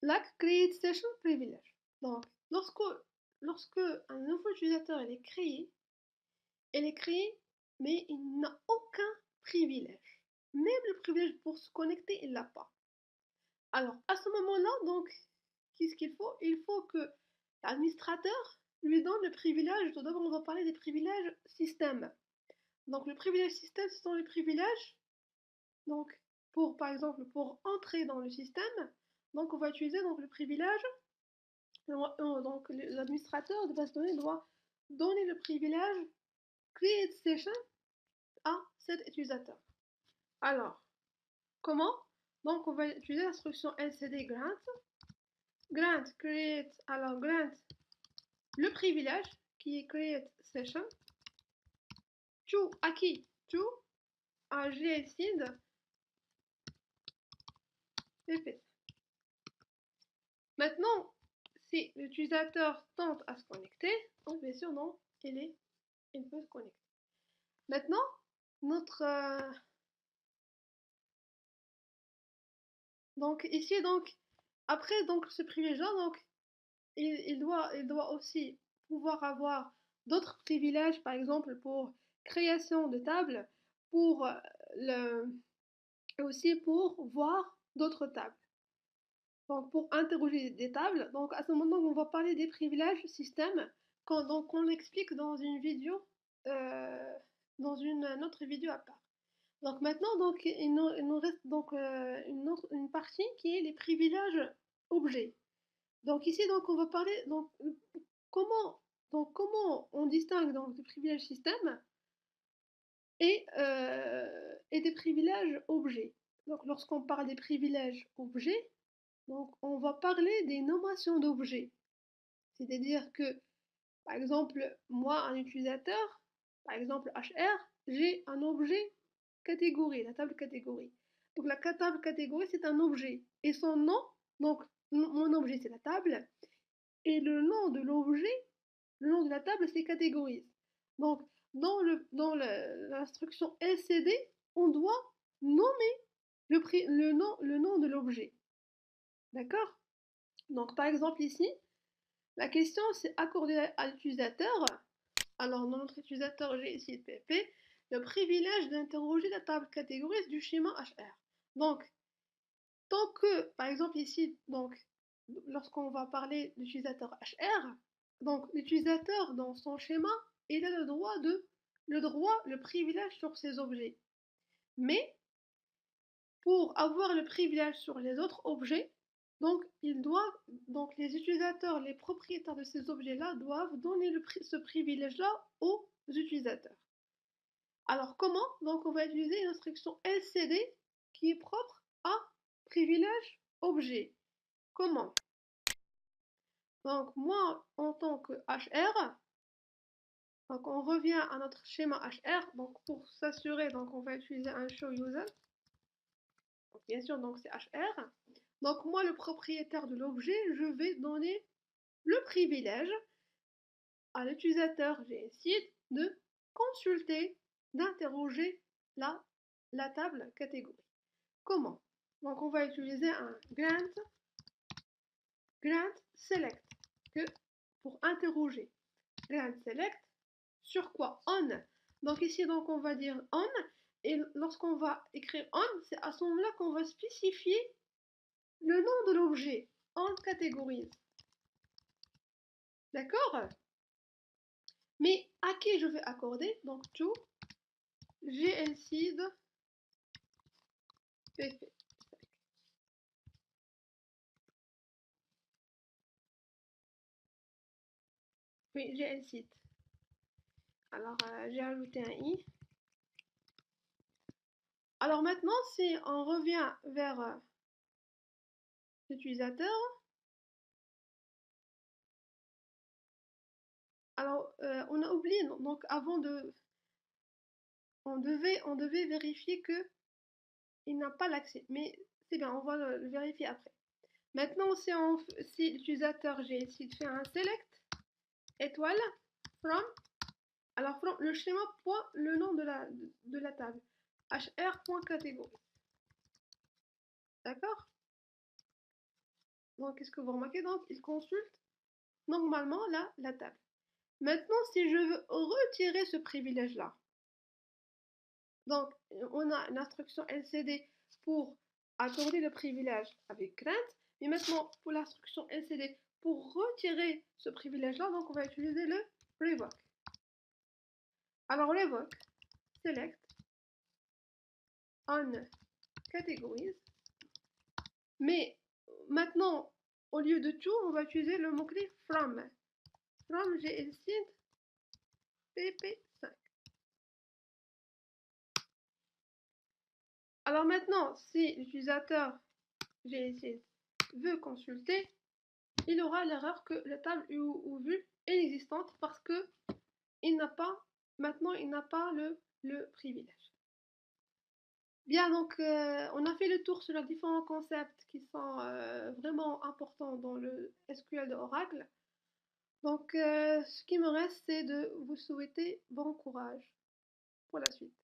là, create session privilege. Donc, lorsque un nouveau utilisateur est créé, mais il n'a aucun privilège. Même le privilège pour se connecter, il l'a pas. Alors, à ce moment-là, donc, qu'est-ce qu'il faut? Il faut que l'administrateur lui donne le privilège. Tout d'abord, on va parler des privilèges système. Donc, le privilège système, ce sont les privilèges. Donc, par exemple, pour entrer dans le système, donc on va utiliser donc le privilège. Donc, l'administrateur de base de données doit donner le privilège create session à cet utilisateur. Alors, comment? Donc, on va utiliser l'instruction lcd grant create, alors grant le privilège qui est create session to à qui? To à GSID pp. Maintenant, si l'utilisateur tente à se connecter, donc bien sûr, non, il peut se connecter. Maintenant, donc ici, donc, après donc ce privilège-là, donc, il doit aussi pouvoir avoir d'autres privilèges, par exemple pour création de tables, pour aussi pour voir d'autres tables. Donc pour interroger des tables, donc à ce moment on va parler des privilèges système, donc on l'explique dans une vidéo, dans une autre vidéo à part. Donc maintenant donc il nous reste donc une partie qui est les privilèges objets. Donc ici donc on va parler donc comment on distingue donc des privilèges système et des privilèges objets. Donc lorsqu'on parle des privilèges objets, donc on va parler des nommations d'objets. C'est-à-dire que par exemple moi un utilisateur, par exemple HR, j'ai un objet catégorie, la table catégorie. Donc la table catégorie c'est un objet et son nom, donc mon objet c'est la table et le nom de l'objet, le nom de la table c'est catégorise. Donc dans l'instruction LCD, on doit nommer le nom de l'objet. D'accord? Donc par exemple ici, la question c'est accorder à l'utilisateur, alors dans notre utilisateur GSIDPP, le privilège d'interroger la table catégorise du schéma HR. Donc, tant que, par exemple ici, donc, lorsqu'on va parler d'utilisateur HR, donc l'utilisateur dans son schéma, il a le privilège sur ces objets. Mais pour avoir le privilège sur les autres objets, donc les utilisateurs, les propriétaires de ces objets-là doivent donner ce privilège-là aux utilisateurs. Alors comment? Donc on va utiliser une instruction LCD qui est propre à privilège objet. Comment? Donc moi, en tant que HR, donc on revient à notre schéma HR. Donc pour s'assurer, donc on va utiliser un show user. Donc, bien sûr, donc c'est HR. Donc moi, le propriétaire de l'objet, je vais donner le privilège à l'utilisateur GSID de consulter, d'interroger la table catégorie. Comment? Donc on va utiliser un grant select que pour interroger. Grant select sur quoi? On. Donc ici donc on va dire on et lorsqu'on va écrire on, c'est à ce moment-là qu'on va spécifier le nom de l'objet. On catégorise. D'accord? Mais à qui je vais accorder? Donc to GSID PP. Oui, GSID. Alors j'ai ajouté un i. Alors maintenant, si on revient vers l'utilisateur, alors on a oublié, donc avant de, on devait vérifier que il n'a pas l'accès. Mais c'est bien, on va le vérifier après. Maintenant, si l'utilisateur GSID fait un select, étoile, from, alors from, le schéma point le nom de la table, hr.catégorie. D'accord? Donc, qu'est-ce que vous remarquez? Donc, il consulte normalement la table. Maintenant, si je veux retirer ce privilège-là, donc on a une instruction LCD pour accorder le privilège avec grant, mais maintenant pour l'instruction LCD pour retirer ce privilège-là, donc on va utiliser le revoke. Alors revoke, select, on categories, mais maintenant au lieu de to, on va utiliser le mot-clé from GSID PP5. Alors maintenant, si l'utilisateur GSID veut consulter, il aura l'erreur que la table ou vue est inexistante parce que maintenant il n'a pas le privilège. Bien, donc on a fait le tour sur les différents concepts qui sont vraiment importants dans le SQL de Oracle. Donc ce qui me reste, c'est de vous souhaiter bon courage pour la suite.